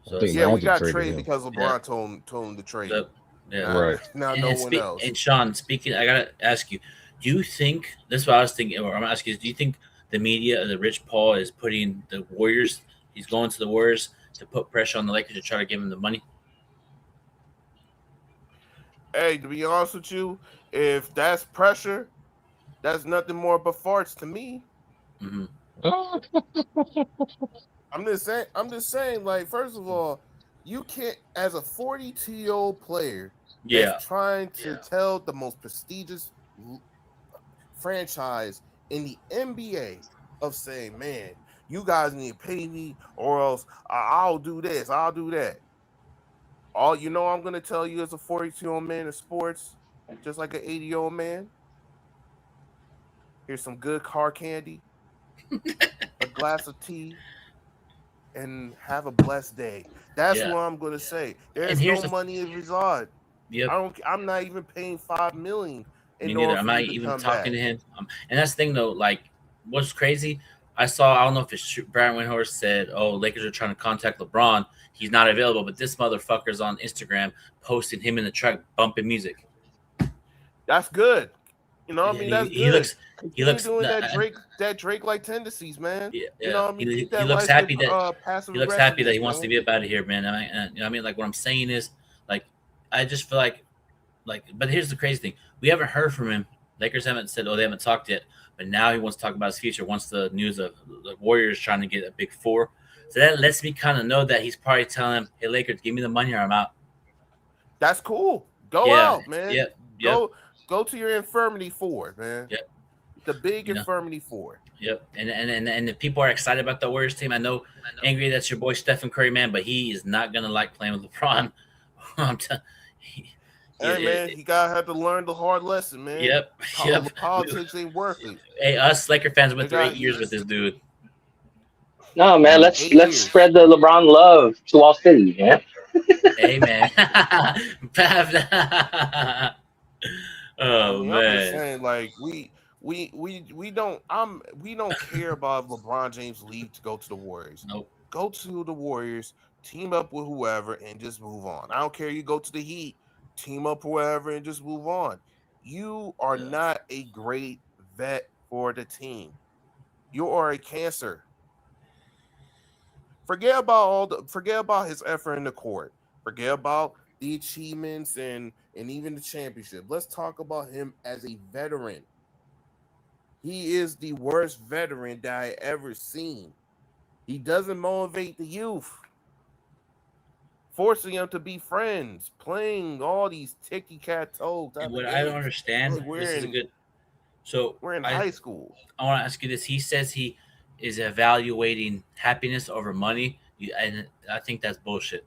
So I think it's Yeah, Magic we got traded traded him. because LeBron told him to trade. like, yeah. Right. Not no one else. And Sean, speaking, I gotta ask you: do you think this is what I was thinking? Or I'm asking is, do you think the media, the Rich Paul, is putting the Warriors? He's going to the Warriors to put pressure on the Lakers to try to give him the money. Hey, to be honest with you, if that's pressure, that's nothing more but farts to me. Mm-hmm. I'm just saying, like, first of all, you can't, as a 42-year-old player, Yeah, that's trying to tell the most prestigious franchise in the NBA of saying, man, you guys need to pay me or else I'll do this, I'll do that. All you know I'm going to tell you as a 42-year-old man in sports, just like an 80-year-old man, here's some good car candy, a glass of tea, and have a blessed day. That's what I'm gonna say. There's no money in resort. Yep. I'm not even paying $5 million. Me neither. I'm not even talking to him. And that's the thing, though. Like, what's crazy? I don't know if it's true. Brian Windhorst said, "Oh, Lakers are trying to contact LeBron. He's not available." But this motherfucker's on Instagram posting him in the truck bumping music. That's good. You know what I mean? That's good. He looks doing that Drake like tendencies, man. Yeah, you know what I mean? He looks happy that he wants to be be up out of here, man. You know what I mean? Like, what I'm saying is, like, I just feel like, but here's the crazy thing: we haven't heard from him. Lakers haven't said, they haven't talked yet. But now he wants to talk about his future. Once the news of the Warriors trying to get a big 4, so that lets me kind of know that he's probably telling him, "Hey, Lakers, give me the money or I'm out." That's cool. Go out, man. Yep. Go to your infirmity 4, man. Yep. The big infirmity 4. Yep. And the people are excited about the Warriors team. I know, Angry, that's your boy Stephen Curry, man, but he is not gonna like playing with LeBron. Man, you gotta have to learn the hard lesson, man. Yep. Politics ain't worth it. Hey, us Laker fans went through 8 years with this dude. No, man, let's spread the LeBron love to all cities, man. Hey, man. Oh, man. I'm just saying, like, we don't care about if LeBron James leave to go to the Warriors. Nope. Go to the Warriors, team up with whoever, and just move on. I don't care. You go to the Heat, team up with whoever, and just move on. You are not a great vet for the team. You are a cancer. Forget about his effort in the court. Forget about the achievements and even the championship. Let's talk about him as a veteran. He is the worst veteran that I ever seen. He doesn't motivate the youth, forcing them to be friends, playing all these ticky-cat-toe. What I don't understand, we're in high school. I want to ask you this. He says he is evaluating happiness over money, and I think that's bullshit.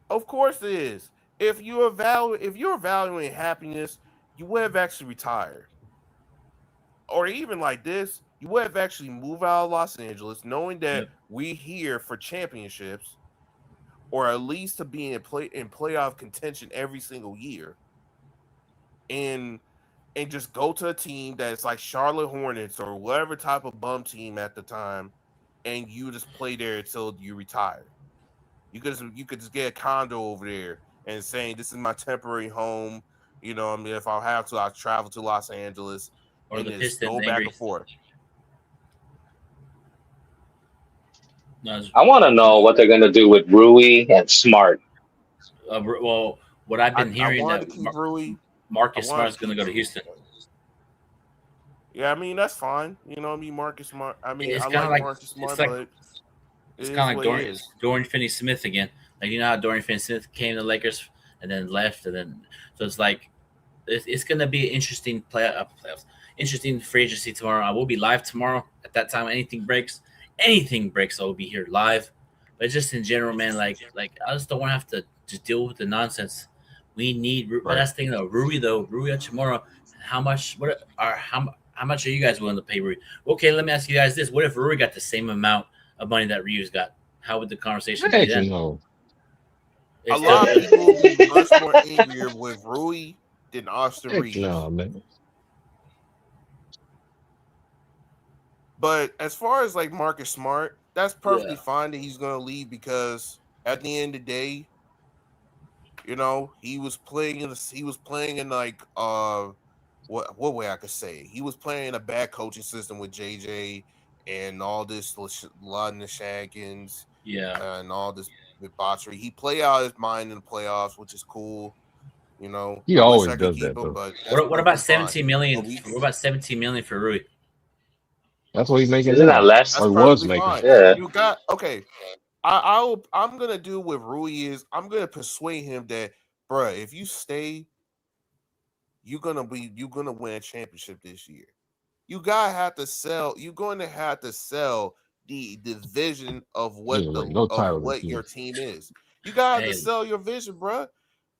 Of course it is. If you're evaluating happiness, you would have actually retired. or even like this, you would have actually moved out of Los Angeles, knowing that Yep. we here for championships, or at least to be in playoff contention every single year, and just go to a team that's like Charlotte Hornets or whatever type of bum team at the time, and you just play there until you retire. You could just get a condo over there and saying this is my temporary home. You know, I mean, if I have to, I'll travel to Los Angeles Or and the just Pistons go back angry. and forth. No, it's- I want to know what they're gonna do with Rui and Smart. well, what I've been I hearing wanted that to keep Rui. Marcus I wanted Smart's going to go to keep- Houston. Yeah, I mean that's fine. You know, what I mean Marcus Smart. I mean, It's I kinda like like- Marcus Smart, it's like- but It's it kind is of like what it Dorian is. Finney-Smith again. Like, you know how Dorian Finney-Smith came to the Lakers and then left, and then so it's like it's going to be an interesting playoffs, interesting free agency tomorrow. I will be live tomorrow. At that time, anything breaks, I will be here live. But just in general, man, like I just don't want to have to just deal with the nonsense. We need. But that's the thing though, Rui Hachimura. How much? How much are you guys willing to pay Rui? Okay, let me ask you guys this: what if Rui got the same amount of money that Ryu's got? How would the conversation be Heck then? no. A It's lot of still- people will be much more angrier with Rui than Austin Heck Reeves. no, man. But as far as like Marcus Smart, that's perfectly Yeah. fine that he's going to leave because at the end of the day, you know, he was playing in like what way I could say, he was playing in a bad coaching system with JJ and all this lot of shenanigans Yeah. and all this debauchery. He played out his mind in the playoffs, which is cool. You know, He I wish always I could does keep that, him, though. but that's What about perfectly fine. 17 million? But we- What about 17 million for Rui? That's what he's making Isn't now. that less? That's Or was perfectly making. fine. Yeah. You got okay. I'm gonna do with Rui is I'm gonna persuade him that, bruh, if you stay, you're gonna win a championship this year. You're going to have to sell the vision of what Yeah, like, no title of what this year. your team is. You gotta have Hey. to sell your vision, bruh.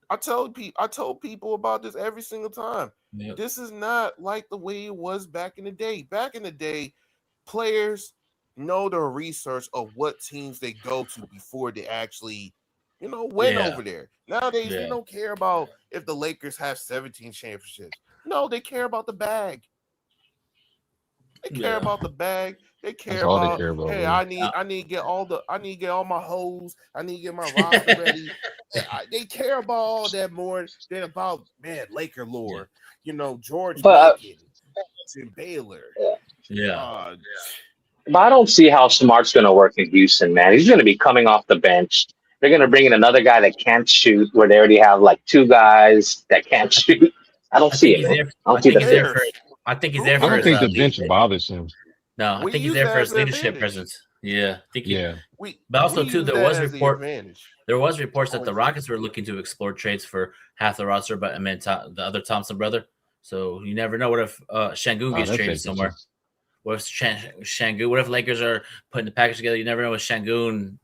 I told people about this every single time. Yep. This is not like the way it was back in the day. Back in the day, players know the research of what teams they go to before they actually, win Yeah. over there. Nowadays, they Yeah. don't care about if the Lakers have 17 championships. No, they care about the bag. They care Yeah. about the bag. They care That's all they about, care about, hey, man. I need to get all my hoes. I need to get my roster ready. They care about all that more than about, man, Laker lore. George But, Mikan, Tim Baylor. Yeah. But I don't see how Smart's going to work in Houston, man. He's going to be coming off the bench. They're going to bring in another guy that can't shoot, where they already have like two guys that can't shoot. I don't see it. Man. I don't see think he's that. there for. I think he's there I for. don't his, think the lead- bench bothers him. No, I We think he's use there that for as his an leadership advantage. presence. Yeah, I think. Yeah. But also, too, use there that was a as the report. advantage. There was reports that the Always. Rockets were looking to explore trades for half the roster, but I meant the other Thompson brother. So you never know. What if Şengün Oh, gets that's traded interesting. somewhere? What if Şengün? What if Lakers are putting the package together? You never know with Şengün.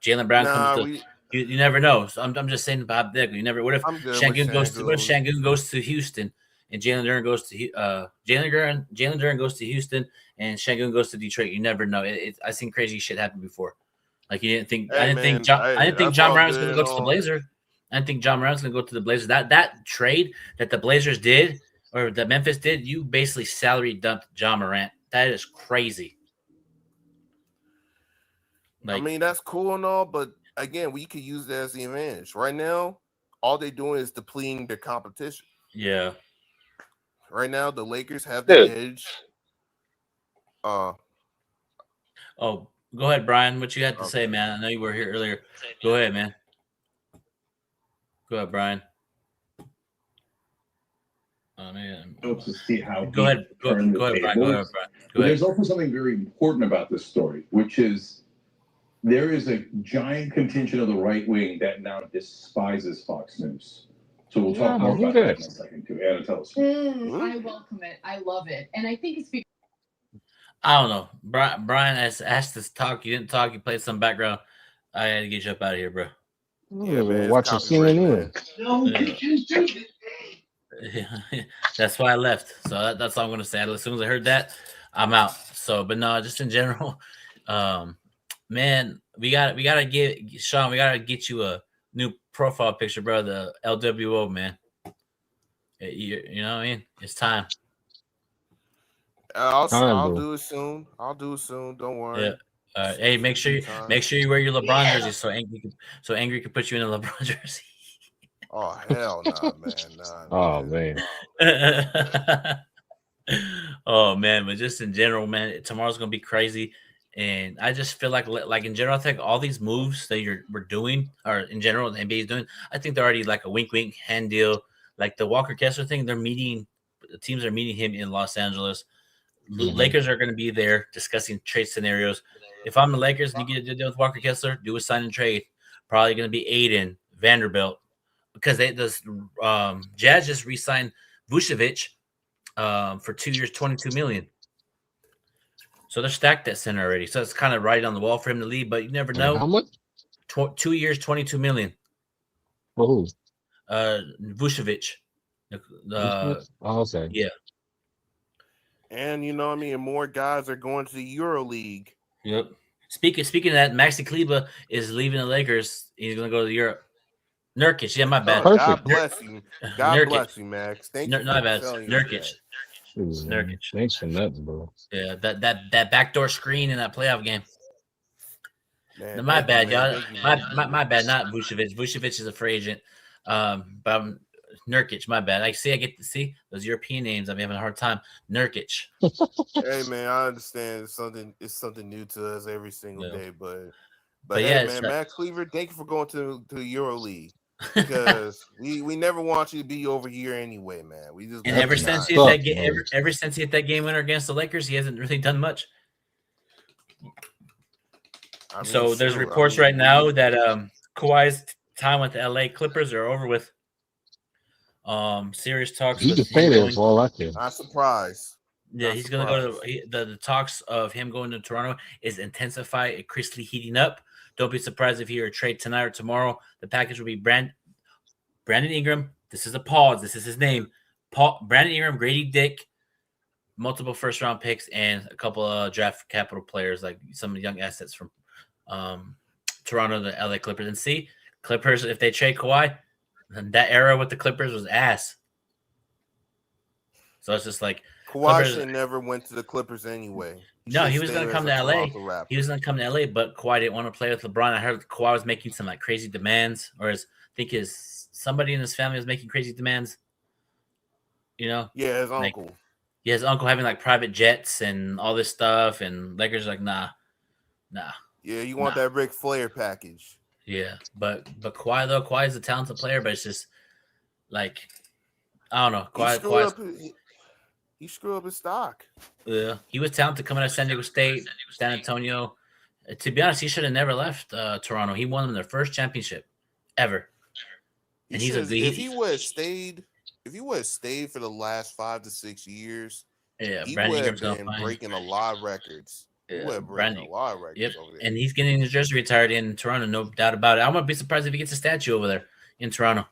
Jalen Brown Nah, comes to. You never know. So I'm just saying about that. You never. What if I'm good with Şengün goes to? What if Şengün. Şengün goes to Houston and Jalen Duren goes to Jalen Duren goes to Houston and Şengün goes to Detroit? You never know. I've seen crazy shit happen before. Like you didn't think. Hey, I didn't think man, John. I didn't think that's John all Brown was good going to go and to the all. Blazers. I didn't think John Brown was going to go to the Blazers. That trade that the Blazers did or that Memphis did, you basically salary dumped John Morant. That is crazy. I mean, that's cool and all, but again, we could use that as the advantage. Right now, all they're doing is depleting their competition. yeah. Right now, the Lakers have the Dude. edge. Oh, go ahead, Brian. What you had to say, Okay. man? I know you were here earlier. Go ahead, man. Go ahead, Brian. Oh man. Helps to see how Go he ahead. Go turned the ahead, Brian. tables. Go ahead, Brian. Go But ahead. there's also something very important about this story, which is there is a giant contingent of the right wing that now despises Fox News. So we'll Yeah, talk more who about that in a does? second too. Anna, tell us. I welcome it. I love it. And I think it's because I don't know. Brian has asked us to talk. You didn't talk. You played some background. I had to get you up out of here, bro. Yeah, man, it's Watching copyright, CNN. No, Yeah. you can do it. That's why I left. So that's all I'm gonna say. As soon as I heard that, I'm out. So, but no, just in general, man, we gotta get Sean. We gotta get you a new profile picture, bro. The LWO, man. You know what I mean? It's time. I'll bro. do it soon. I'll do it soon. Don't worry. Yeah. Hey, make sure you wear your LeBron jersey so Angry can put you in a LeBron jersey. Oh hell no, man. Oh man. Oh man, but just in general, man, tomorrow's gonna be crazy, and I just feel like in general, I think all these moves that we're doing, or in general, the NBA is doing, I think they're already like a wink, hand deal. Like the Walker Kessler thing, the teams are meeting him in Los Angeles. Lakers are going to be there discussing trade scenarios. If I'm the Lakers and you get a deal with Walker Kessler, do a sign and trade. Probably going to be Aiden, Vanderbilt, because Jazz just re-signed Vucevic for 2 years, $22 million. So they're stacked at center already. So it's kind of right on the wall for him to leave, but you never know. How much? 2 years, $22 million. For who? Vucevic. Okay. Yeah. And you know what I mean? More guys are going to the Euro League. Yep. Speaking of that, Maxi Kleba is leaving the Lakers. He's going to go to Europe. Nurkic. Yeah, my bad. Perfect. God bless you. God Nurkic. bless you, Max. Thank you. My bad. telling you Nurkic. Nurkic. Thanks for nothing, bro. Yeah, that backdoor screen in that playoff game. Man, No, my bad, y'all. Thank you, My bad, not Vucevic. Vucevic is a free agent. But Nurkic, my bad. I get to see those European names. I'm having a hard time. Nurkic. Hey man, I understand it's something new to us every single day, but But hey yeah, man, Max Cleaver, thank you for going to the Euro League. Because we never want you to be over here anyway, man. We just and ever since he hit that game winner against the Lakers, he hasn't really done much. So there's reports right now that Kawhi's time with the LA Clippers are over with. Serious talks. He can stay there for all I care. Not surprised. Yeah, he's going to go to the talks of him going to Toronto is intensified and crisply heating up. Don't be surprised if you hear a trade tonight or tomorrow. The package will be Brandon Ingram. This is a pause. This is his name. Brandon Ingram, Grady Dick, multiple first-round picks, and a couple of draft capital players, like some young assets from Toronto, the LA Clippers. And see, Clippers, if they trade Kawhi, that era with the Clippers was ass. So it's just like Kawhi should never went to the Clippers anyway. He was going to come to LA. He was going to come to LA, but Kawhi didn't want to play with LeBron. I heard Kawhi was making some like crazy demands, or somebody in his family was making crazy demands. You know? Yeah, his uncle. Yeah, his uncle having like private jets and all this stuff, and Lakers are like, nah. Yeah, you want that Ric Flair package. Yeah, but Kawhi though, Kawhi is a talented player, but it's just like I don't know. He screwed up his stock. Yeah, he was talented coming out of San Diego State, San Antonio. To be honest, he should have never left Toronto. He won them their first championship ever. And if he would have stayed for the last 5 to 6 years, he would have been breaking a lot of records. Yeah, breaking a lot of records over there. And he's getting his jersey retired in Toronto, no doubt about it. I wouldn't be surprised if he gets a statue over there in Toronto.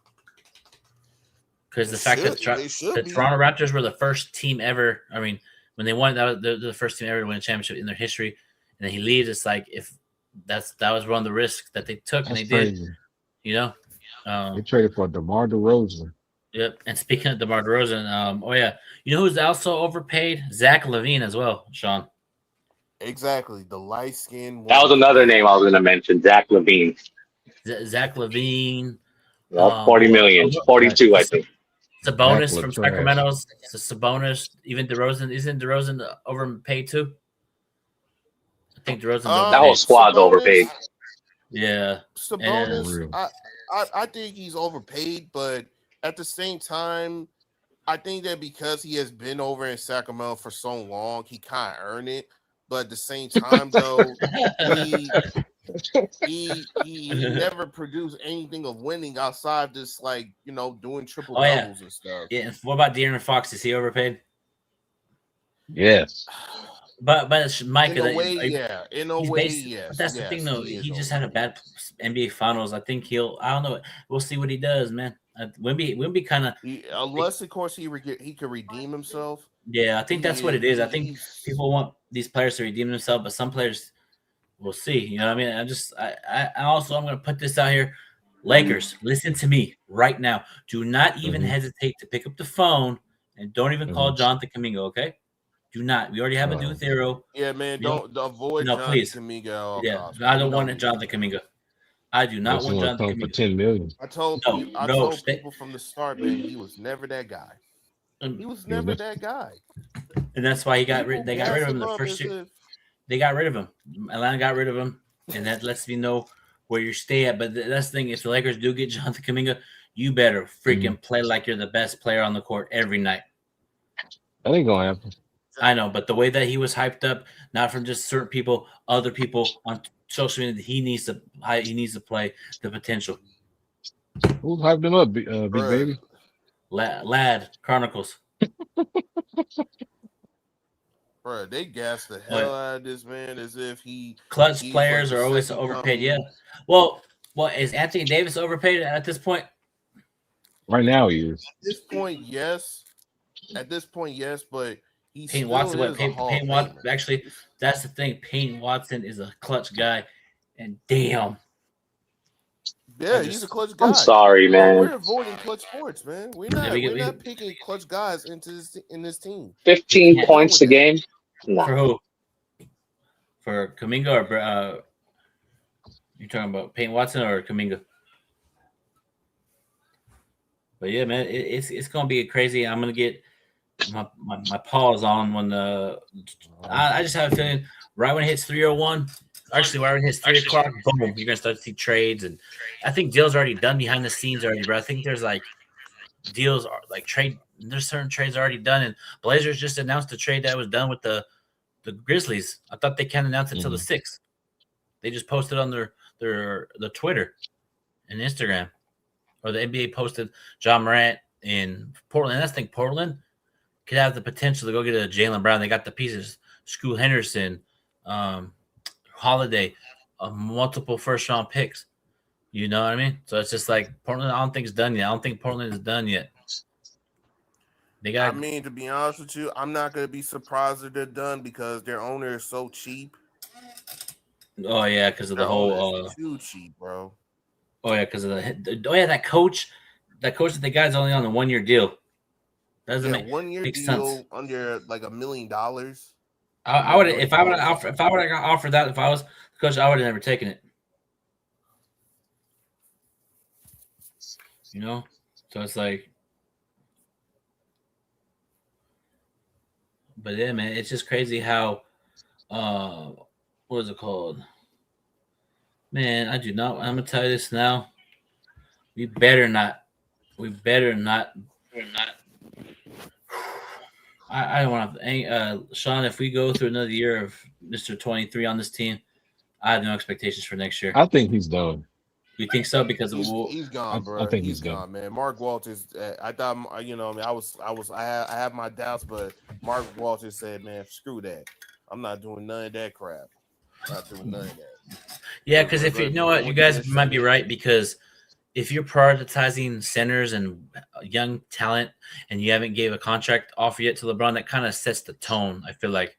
Because the fact that the Toronto Raptors were the first team ever. I mean, when they won, they're the first team ever to win a championship in their history. And then he leaves. It's like if that was one of the risks that they took, and they did. You know, they traded for DeMar DeRozan. Yep. And speaking of DeMar DeRozan, you know who's also overpaid? Zach LaVine as well, Sean. Exactly, the light skin. That was another name I was going to mention, Zach LaVine. Zach LaVine. 40 million, 42, I think. Sabonis from Sacramento. Sabonis, even DeRozan. Isn't DeRozan overpaid too? I think DeRozan's overpaid. That whole squad's overpaid. Yeah. Sabonis, I think he's overpaid, but at the same time, I think that because he has been over in Sacramento for so long, he kind of earned it. But at the same time, though, he never produced anything of winning outside just doing triple doubles and stuff. Yeah. And what about De'Aaron Fox? Is he overpaid? Yes. But Mike, in a way, yes. That's the thing, though. He just had a bad NBA Finals. I think I don't know. We'll see what he does, man. Wimby kind of Unless, of course, he could redeem himself. Yeah, I think that's what it is. I think He's- people want these players to redeem themselves, but some players we'll see. You know what I mean? I also I'm gonna put this out here. Lakers, listen to me right now. Do not even hesitate to pick up the phone and don't even call Jonathan Kuminga, okay? Do not. We already have a new Thero. Yeah, man, You don't avoid no, Jonathan please. Kuminga at all Yeah, costs. I don't want Jonathan Kuminga. I do not want Jonathan come for Kuminga. 10 million. I told people from the start, man, he was never that guy. He was never that guy. And that's why he got rid. They got rid of him the first year. They got rid of him. Atlanta got rid of him, and that lets me know where you stay at. But that's the thing: if the Lakers do get Jonathan Kuminga, you better freaking play like you're the best player on the court every night. That ain't gonna happen. I know, but the way that he was hyped up, not from just certain people, other people on social media, he needs to play the potential. Who's hyped him up, Big Baby? Lad Chronicles. Bro, they gassed the hell out of this man as if he's players like are always second overpaid. coming. Yeah. Well, is Anthony Davis overpaid at this point? Right now he is. At this point, yes. But he Payne still Watson. is a Hall of Payne Watson. Famer. Actually, that's the thing. Payne Watson is a clutch guy, and damn. Yeah, he's a clutch guy. I'm sorry, man. We're avoiding clutch sports, man. We're we not picking clutch guys in this team. 15 points a game? No. For who? For Kuminga or you're talking about Payne Watson or Kuminga? But yeah, man, it's gonna be crazy. I'm gonna get my paws on when I just have a feeling right when it hits 3:01. Actually, right when it hits 3 o'clock, boom, you're gonna start to see trades, and I think deals are already done behind the scenes already, bro. I think there's like deals are like trade. There's certain trades already done, and Blazers just announced a trade that was done with the Grizzlies. I thought they can't announce it until the 6th. They just posted on their Twitter and Instagram, or the NBA posted John Morant in Portland. And I think Portland could have the potential to go get a Jaylen Brown. They got the pieces: Scoot Henderson, Holiday, multiple first-round picks. You know what I mean? So it's just like Portland. I don't think it's done yet. I don't think Portland is done yet. They got. I mean, to be honest with you, I'm not gonna be surprised if they're done because their owner is so cheap. Oh yeah, because of the whole. Too cheap, bro. Oh yeah, because of that coach. That coach that they got is only on a 1-year deal. Doesn't make 1-year make deal sense. under like $1 million. I would if I would have got offered that if I was the coach, I would have never taken it. You know, so it's like, but yeah, man, it's just crazy how, what is it called? Man, I do not. I'm gonna tell you this now. We better not. I don't want to. Sean, if we go through another year of Mr. 23 on this team, I have no expectations for next year. I think he's done. You think so? Because he's gone, bro. I think he's gone, man. Mark Walters. I thought, you know, I mean, I have my doubts, but Mark Walters said, man, screw that. I'm not doing none of that crap. Not doing none of that. Yeah, because if you know what, you guys might be right, because if you're prioritizing centers and young talent and you haven't gave a contract offer yet to LeBron, that kind of sets the tone, I feel like.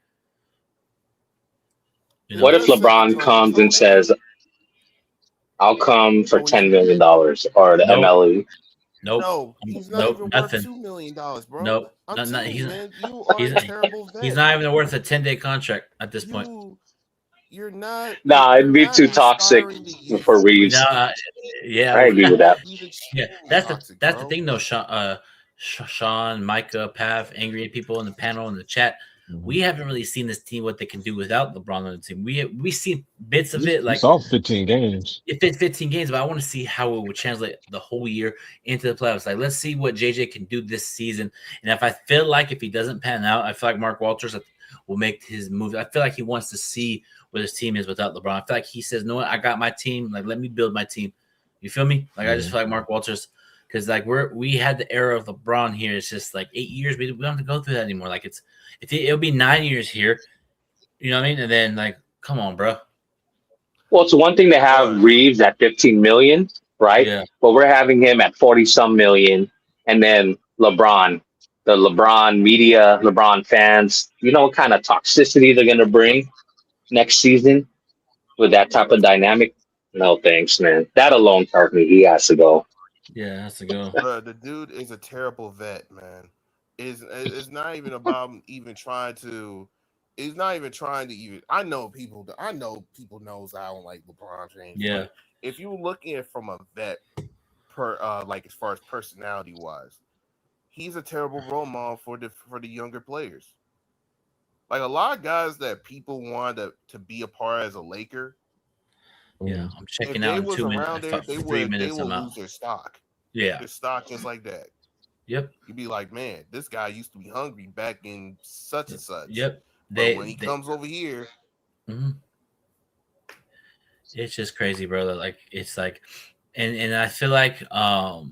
You know? What if LeBron comes and says, I'll come for $10 million or the MLE? Nope. No, he's not even nothing. worth $2 million, bro. Nope. I'm telling you, man, you are he's, a terrible vet. He's not even worth a 10-day contract at this point. You're not. Nah, it'd be too toxic for Reeves. Yeah, I agree with that. Yeah, that's the thing though, Sean, Micah, Pav, angry people in the panel in the chat. We haven't really seen this team what they can do without LeBron on the team. We seen bits of it, like it's all 15 games. It fits 15 games, but I want to see how it would translate the whole year into the playoffs. Like, let's see what JJ can do this season. And if I feel like if he doesn't pan out, I feel like Mark Walters will make his move. I feel like he wants to see where his team is without LeBron. I feel like he says, "No, I got my team. Like, let me build my team." You feel me? Like, I just feel like Mark Walters, because like we had the era of LeBron here. It's just like 8 years. We don't have to go through that anymore. Like it'll be 9 years here. You know what I mean? And then like, come on, bro. Well, it's one thing to have Reeves at $15 million, right? Yeah. But we're having him at 40 some million, and then LeBron, the LeBron media, LeBron fans. You know what kind of toxicity they're gonna bring next season with that type of dynamic? No thanks, man. That alone tells me he has to go. Yeah, it has to go. Bro, the dude is a terrible vet, man. It's not even about him even trying to. It's not even trying to even. I know people knows I don't like LeBron James. Yeah. But if you're looking at it from a vet, like as far as personality wise, he's a terrible role model for the younger players. Like a lot of guys that people want to be a part as a Laker, Yeah, I'm if checking they out in was 2 minutes. around there, they 3 would minutes. I'm out. lose their stock. Yeah. Their stock just like that. Yep. You'd be like, man, this guy used to be hungry back in such and such. Yep. But when he comes over here, Mhm. It's just crazy, brother. Like it's like, and I feel like I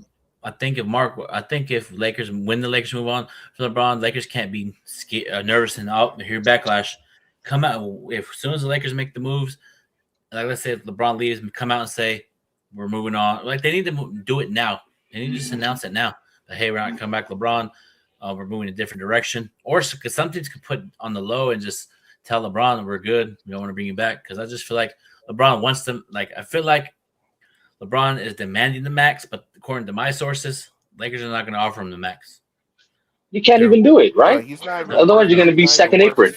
think if Lakers when the Lakers move on from LeBron, Lakers can't be nervous and hear backlash. Come out as soon as the Lakers make the moves. Like let's say if LeBron leaves, come out and say we're moving on. Like they need to do it now. They need to just announce it now. That, hey, we're not coming back, LeBron. We're moving a different direction. Or because some teams could put on the low and just tell LeBron we're good. We don't want to bring you back. Because I just feel like LeBron wants them. Like I feel like LeBron is demanding the max, but according to my sources, Lakers are not going to offer him the max. You can't even do it, right? he's not even Otherwise, you're going to be second apron.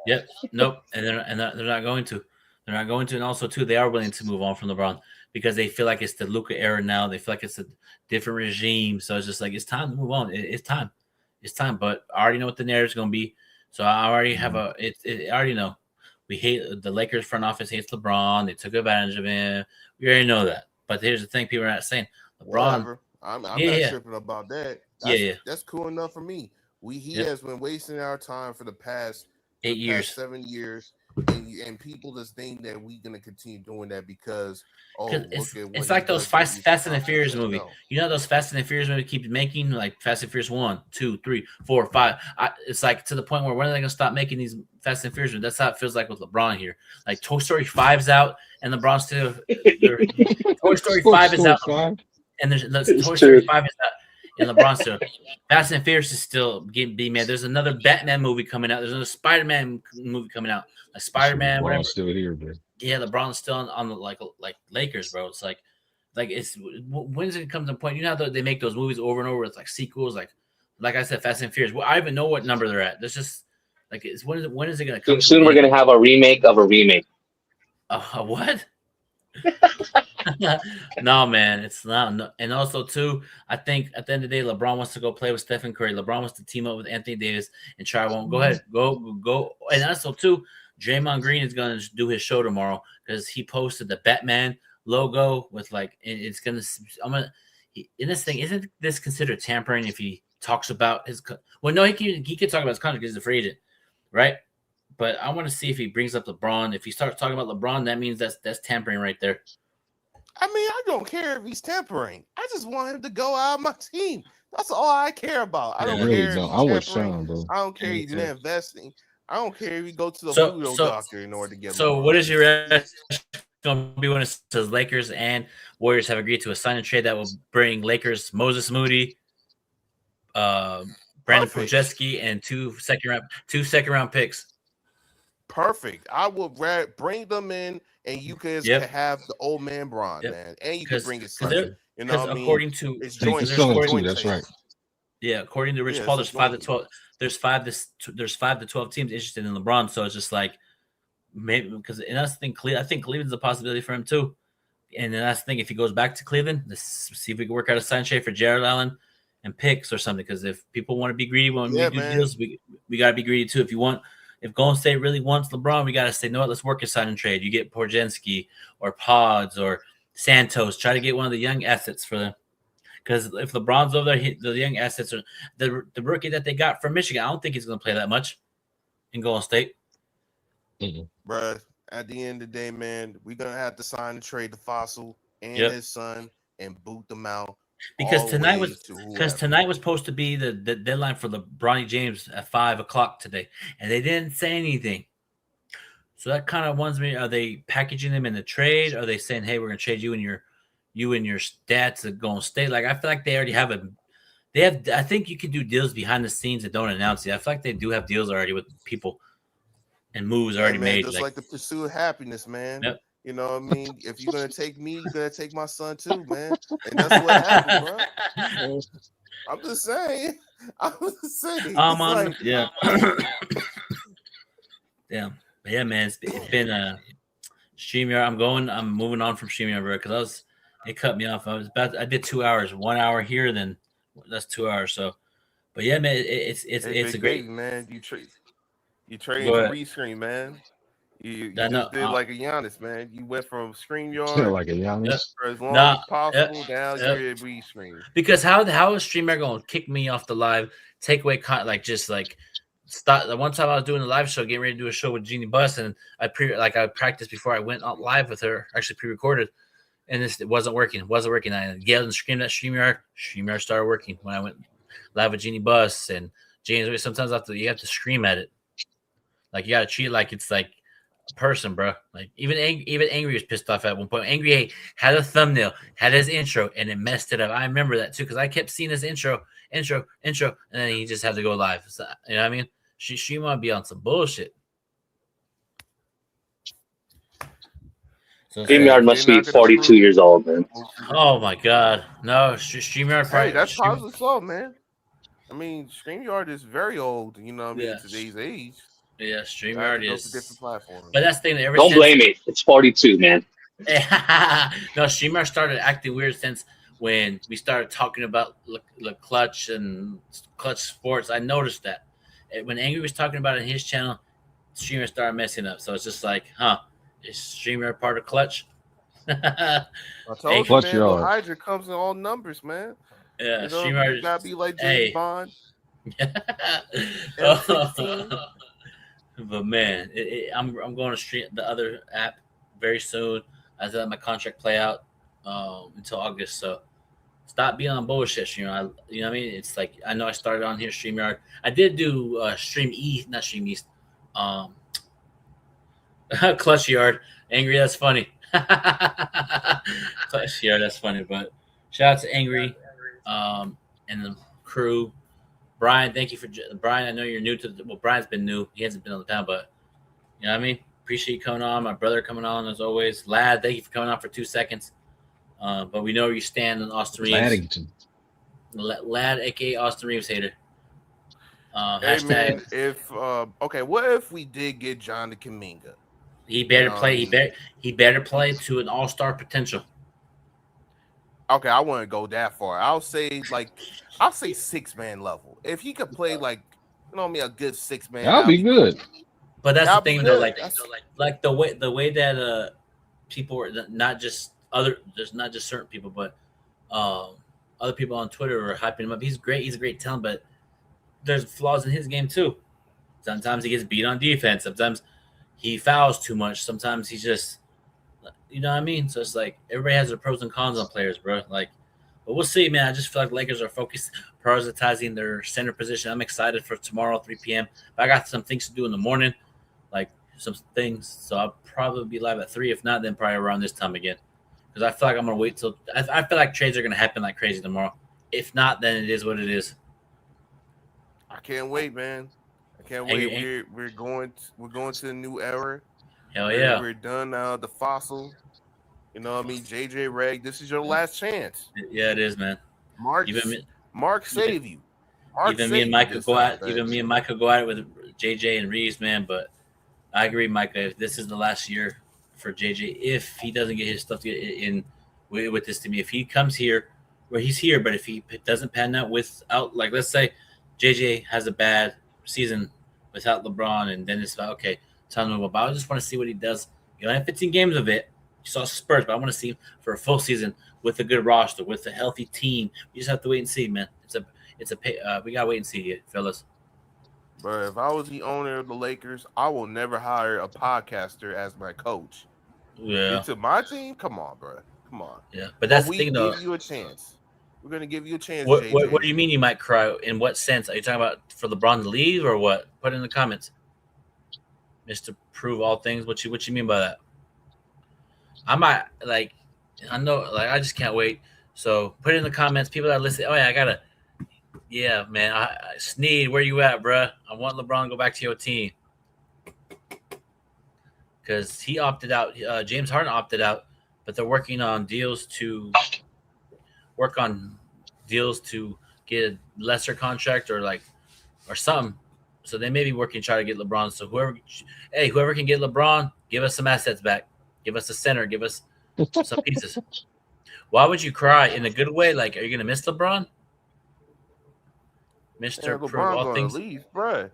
Yep. Nope. And they're not going to. They're not going to. And also, too, they are willing to move on from LeBron because they feel like it's the Luka era now. They feel like it's a different regime. So it's just like it's time to move on. It's time. It's time. But I already know what the narrative is going to be. So I already have I already know. We hate the Lakers front office hates LeBron. They took advantage of him. We already know that. But here's the thing: people are not saying LeBron. Whatever. I'm not tripping about that. That's cool enough for me. He has been wasting our time for the past 8 years, 7 years, and people just think that we're gonna continue doing that because it's like those Fast and the Furious movie. No. You know those Fast and the Furious movie keep making like Fast and Furious 1, 2, 3, 4, 5. It's like to the point where when are they gonna stop making these Fast and Furious movies? That's how it feels like with LeBron here. Like Toy Story 5's out and LeBron's still Toy Story 5 is out. And there's Toy Story 5 is out. And LeBron's still Fast and Furious is still being made. There's another Batman movie coming out. There's another Spider-Man movie coming out. Like Spider-Man, whatever. Still here, bro. Yeah, LeBron's still on the like Lakers, bro. It's like it's when's it come to the point? You know how they make those movies over and over? It's like sequels, like I said, Fast and Furious. Well, I even know what number they're at. There's just like when is it gonna come? Soon we're gonna have a remake of a remake. A what? No, man, it's not. No. And also, too, I think at the end of the day, LeBron wants to go play with Stephen Curry. LeBron wants to team up with Anthony Davis and try one. Go ahead, go. And also, too, Draymond Green is going to do his show tomorrow because he posted the Batman logo with like it's going to. In this thing, isn't this considered tampering if he talks about his? Well, no, he can talk about his contract because he's a free agent, right? But I want to see if he brings up LeBron. If he starts talking about LeBron, that means that's tampering right there. I mean, I don't care if he's tampering. I just want him to go out of my team. That's all I care about. I don't care. I'm with Sean, bro. I don't care if he's not investing. I don't care if he go to the voodoo doctor in order to get. So, what is your reaction going to be when it says Lakers and Warriors have agreed to a sign and trade that will bring Lakers Moses Moody, Brandon Pojeski, and two second round picks? Perfect. I will bring them in, and you guys can have the old man Bron, man, and you can bring his son. You know what I mean? According to it's joint, that's right. Yeah, according to Rich Paul, there's 5 to 12. There's 5 to 12 teams interested in LeBron. So it's just like maybe because I think Cleveland's a possibility for him too. And then that's the thing. If he goes back to Cleveland, let's see if we can work out a sign trade for Jared Allen and picks or something. Because if people want to be greedy when we do deals, we gotta be greedy too. If Golden State really wants LeBron, we got to say, no, let's work a sign and trade. You get Porzingis or Pods or Santos. Try to get one of the young assets for them. Because if LeBron's over there, the young assets are the rookie that they got from Michigan. I don't think he's going to play that much in Golden State. Mm-hmm. Bruh, at the end of the day, man, we're going to have to sign and trade the Fossil and his son and boot them out. Because tonight was supposed to be the deadline for LeBron James at 5:00 today, and they didn't say anything. So that kind of wonders me: are they packaging them in the trade? Are they saying, "Hey, we're going to trade you and you and your stats are going to stay. Like I feel like they already have a. They have. I think you can do deals behind the scenes that don't announce it. I feel like they do have deals already with people and moves already man, made. just like the pursuit of happiness, man. Yep. You know what I mean? If you're gonna take me, you gotta take my son too, man. And that's what happened, bro. I'm just saying. I'm just saying. It's like, yeah. Yeah. But yeah, man. It's been StreamYard. I'm moving on from StreamYard, bro, because it cut me off. I did 2 hours, 1 hour here, then that's 2 hours. So, but yeah, man, it's a great man. You trade for rescreen, man. You just did like a Giannis, man. You went from StreamYard like a Giannis for as long as possible. Now you're at rescreen. Because how is StreamYard going to kick me off the live, take away stop? The one time I was doing a live show, getting ready to do a show with Jeannie Buss, and I practiced before I went on live with her, actually pre-recorded, and it wasn't working. I yelled and screamed at StreamYard. StreamYard started working when I went live with Jeannie Buss and James. Sometimes you have to scream at it, like you got to treat it like it's like a person, bro. Like even Angry was pissed off at one point. Angry had a thumbnail, had his intro, and it messed it up. I remember that too because I kept seeing his intro, and then he just had to go live. So, you know what I mean? She might be on some bullshit. So StreamYard must be 42 years old, man. Oh my god, no! StreamYard. Hey, that's positive stuff, man. I mean, StreamYard is very old. You know what I mean? Today's age. Yeah, StreamYard is different platforms. But that's the thing. Don't blame it. It's 42, man. No, StreamYard started acting weird since when we started talking about Clutch and Clutch Sports. I noticed that when Angry was talking about it in his channel, StreamYard started messing up. So it's just like, is StreamYard part of Clutch? I told you, man, the Hydra comes in all numbers, man. Yeah, StreamYard. You gotta be like James Bond. But man, I'm going to stream the other app very soon. I let my contract play out until August. So stop being on bullshit. You know what I mean? It's like I know I started on here StreamYard. I did do Stream East, not Stream East. Clutch Yard. Angry, that's funny. Clutch Yard, that's funny. But shout out to Angry and the crew. Brian, thank you for Brian. I know you're new to Brian's been new. He hasn't been on the panel, but you know what I mean? Appreciate you coming on. My brother coming on as always. Lad, thank you for coming on for 2 seconds. But we know where you stand on Austin Reeves. Lad, aka Austin Reeves hater. Hey man, what if we did get John Kuminga? He better play. He better play to an all-star potential. Okay, I wouldn't go that far. I'll say 6-man level. If he could play a good 6-man, that'll be good. But that's the thing, though. Like the way that people were not just certain people, but other people on Twitter are hyping him up. He's great. He's a great talent, but there's flaws in his game too. Sometimes he gets beat on defense. Sometimes he fouls too much. Sometimes he's just. You know what I mean? So it's like everybody has their pros and cons on players, bro. Like, but we'll see, man. I just feel like Lakers are prioritizing their center position. I'm excited for tomorrow, 3 p.m. But I got some things to do in the morning, like some things. So I'll probably be live at 3. If not, then probably around this time again. Because I feel like I'm gonna wait till I feel like trades are gonna happen like crazy tomorrow. If not, then it is what it is. I can't wait, man. I can't wait. We're going to a new era. Hell yeah. We're done now. The fossil. You know what I mean? JJ Reg, this is your last chance. Yeah, it is, man. Mark save you. Even me and Mike could go at it with JJ and Reeves, man. But I agree, Micah. This is the last year for JJ if he doesn't get his stuff in with this team. If he comes here, well, he's here, but if he doesn't pan out without, like, let's say JJ has a bad season without LeBron, and then it's like, okay, time to move up. I just want to see what he does. You know, 15 games of it. You saw Spurs, but I want to see him for a full season with a good roster, with a healthy team. You just have to wait and see, man. We gotta wait and see, fellas. But if I was the owner of the Lakers, I will never hire a podcaster as my coach. Yeah. To my team, come on, bro. Come on. Yeah, but that's the thing, though. Give you a chance. We're gonna give you a chance. What do you mean you might cry? In what sense? Are you talking about for LeBron to leave or what? Put it in the comments. Mr. Prove all things. What you mean by that? I might like I know, like I just can't wait. So put it in the comments, people that listen. Oh yeah, yeah, man. Sneed, where you at, bruh? I want LeBron to go back to your team because he opted out. James Harden opted out, but they're working on deals to get a lesser contract or something. So they may be working to try to get LeBron. So whoever can get LeBron, give us some assets back. Give us a center. Give us some pieces. Why would you cry in a good way? Like, are you gonna miss LeBron, Mister? LeBron Prove all gonna things. leave, bruh.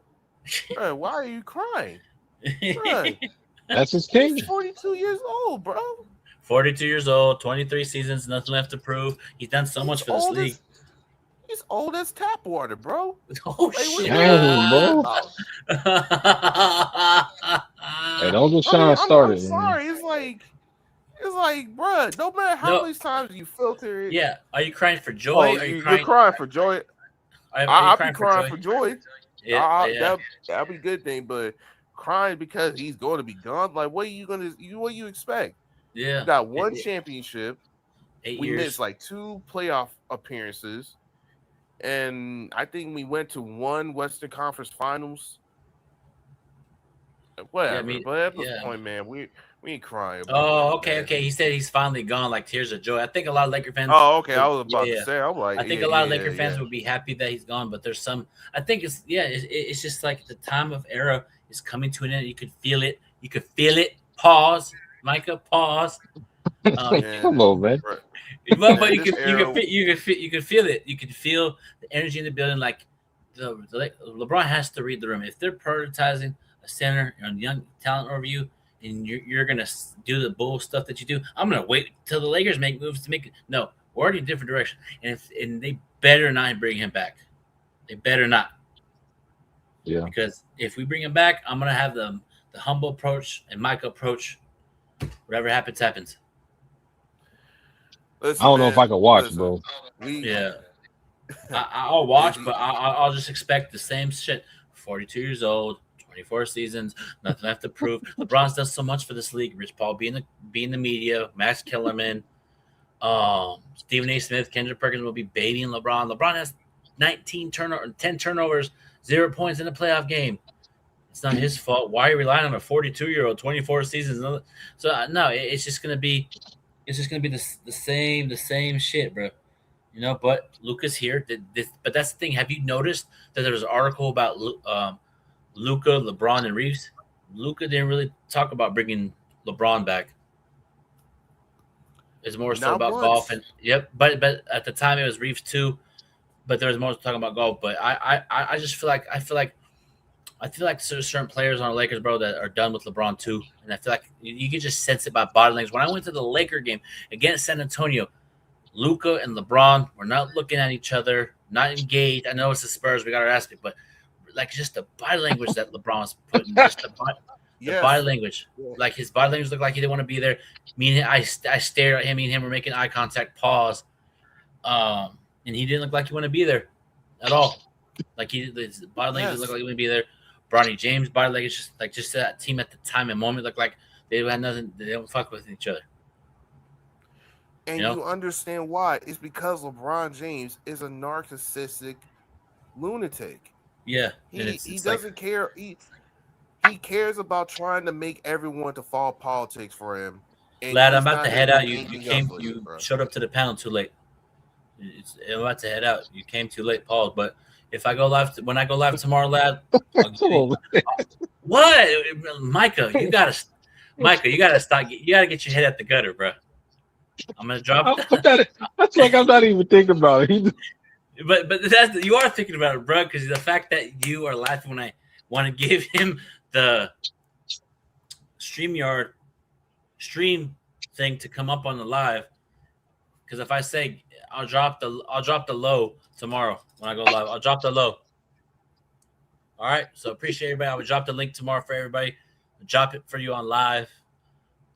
Bruh, why are you crying? Bruh, That's his team. he's 42 years old, bro. 42 years old, 23 seasons, nothing left to prove. He's done so much for this league. He's old as tap water, bro. Oh Hey, what shit! Damn, bro. Hey, don't get Sean started. I'm sorry. It's like, bro. No matter how many times you filter it. Yeah. Are you crying for joy? You're crying for joy. I'll be crying for joy. Yeah, that'll be a good thing. But crying because he's going to be gone. Like, what you expect? Yeah. You got one championship. 8 we years. missed like 2 playoff appearances. And I think we went to 1 Western Conference Finals. Whatever. But at this point, man, we ain't crying. Okay. He said he's finally gone, like tears of joy. I think a lot of Laker fans. Oh, okay. I was about to say. I'm like, I think a lot of Laker fans would be happy that he's gone, but there's some. I think it's just like the time of era is coming to an end. You could feel it. Pause, Micah. Pause. Come on, man. But you could feel it. You could feel the energy in the building. Like LeBron has to read the room. If they're prioritizing a center and young talent over you, and you're gonna do the bull stuff that you do, I'm gonna wait till the Lakers make moves to make it. No, we're already in a different direction, and they better not bring him back. They better not. Yeah. Because if we bring him back, I'm gonna have the humble approach and Micah approach. Whatever happens, happens. I don't know if I can watch, bro. Yeah, I'll watch, but I'll just expect the same shit. 42 years old, 24 seasons, nothing left to prove. LeBron's done so much for this league. Rich Paul being the media, Max Kellerman, Stephen A. Smith, Kendrick Perkins will be baiting LeBron. LeBron has 10 turnovers, 0 points in a playoff game. It's not his fault. Why are you relying on a 42-year-old, 24 seasons? So no, it's just gonna be the same shit, bro. You know, but Luka's here. But that's the thing. Have you noticed that there was an article about Luka, LeBron, and Reeves? Luka didn't really talk about bringing LeBron back. It's more so about golf and But at the time it was Reeves too. But there was more talking about golf. But I just feel like there's certain players on the Lakers, bro, that are done with LeBron too. And I feel like you can just sense it by body language. When I went to the Laker game against San Antonio, Luka and LeBron were not looking at each other, not engaged. I know it's the Spurs, we got our ass beat, but like just the body language that LeBron was putting, just the body language. Like his body language looked like he didn't want to be there. I stared at him, me and him were making eye contact, pause. And he didn't look like he wanted to be there at all. Like his body language looked like he wouldn't be there. Bronny James' body language, just that team at the time and moment looked like they had nothing. They don't fuck with each other. And you understand why? It's because LeBron James is a narcissistic lunatic. Yeah, he doesn't care. He cares about trying to make everyone to follow politics for him. Lad, I'm about to head out. You showed up to the panel too late. I'm about to head out. You came too late, Paul. But if I go live, when I go live tomorrow, lad, what, Micah? You gotta stop. You gotta get your head at the gutter, bro. I'm gonna drop. That's like I'm not even thinking about it. But you are thinking about it, bro. Because the fact that you are laughing when I want to give him the StreamYard stream thing to come up on the live. Because if I say I'll drop the low tomorrow when I go live, I'll drop the low. All right. So appreciate everybody. I will drop the link tomorrow for everybody. I'll drop it for you on live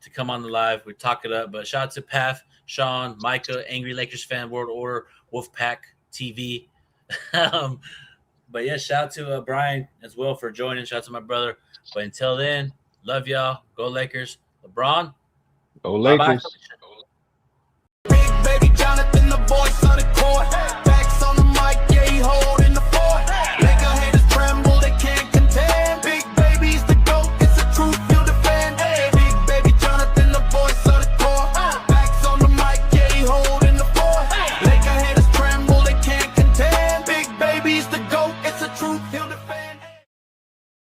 to come on the live. We talk it up. But shout out to Paf, Sean, Micah, Angry Lakers Fan, World Order, Wolfpack TV. But yeah, shout out to Brian as well for joining. Shout out to my brother. But until then, love y'all. Go Lakers. LeBron. Go Lakers. Bye-bye. Jonathan, the voice of the court.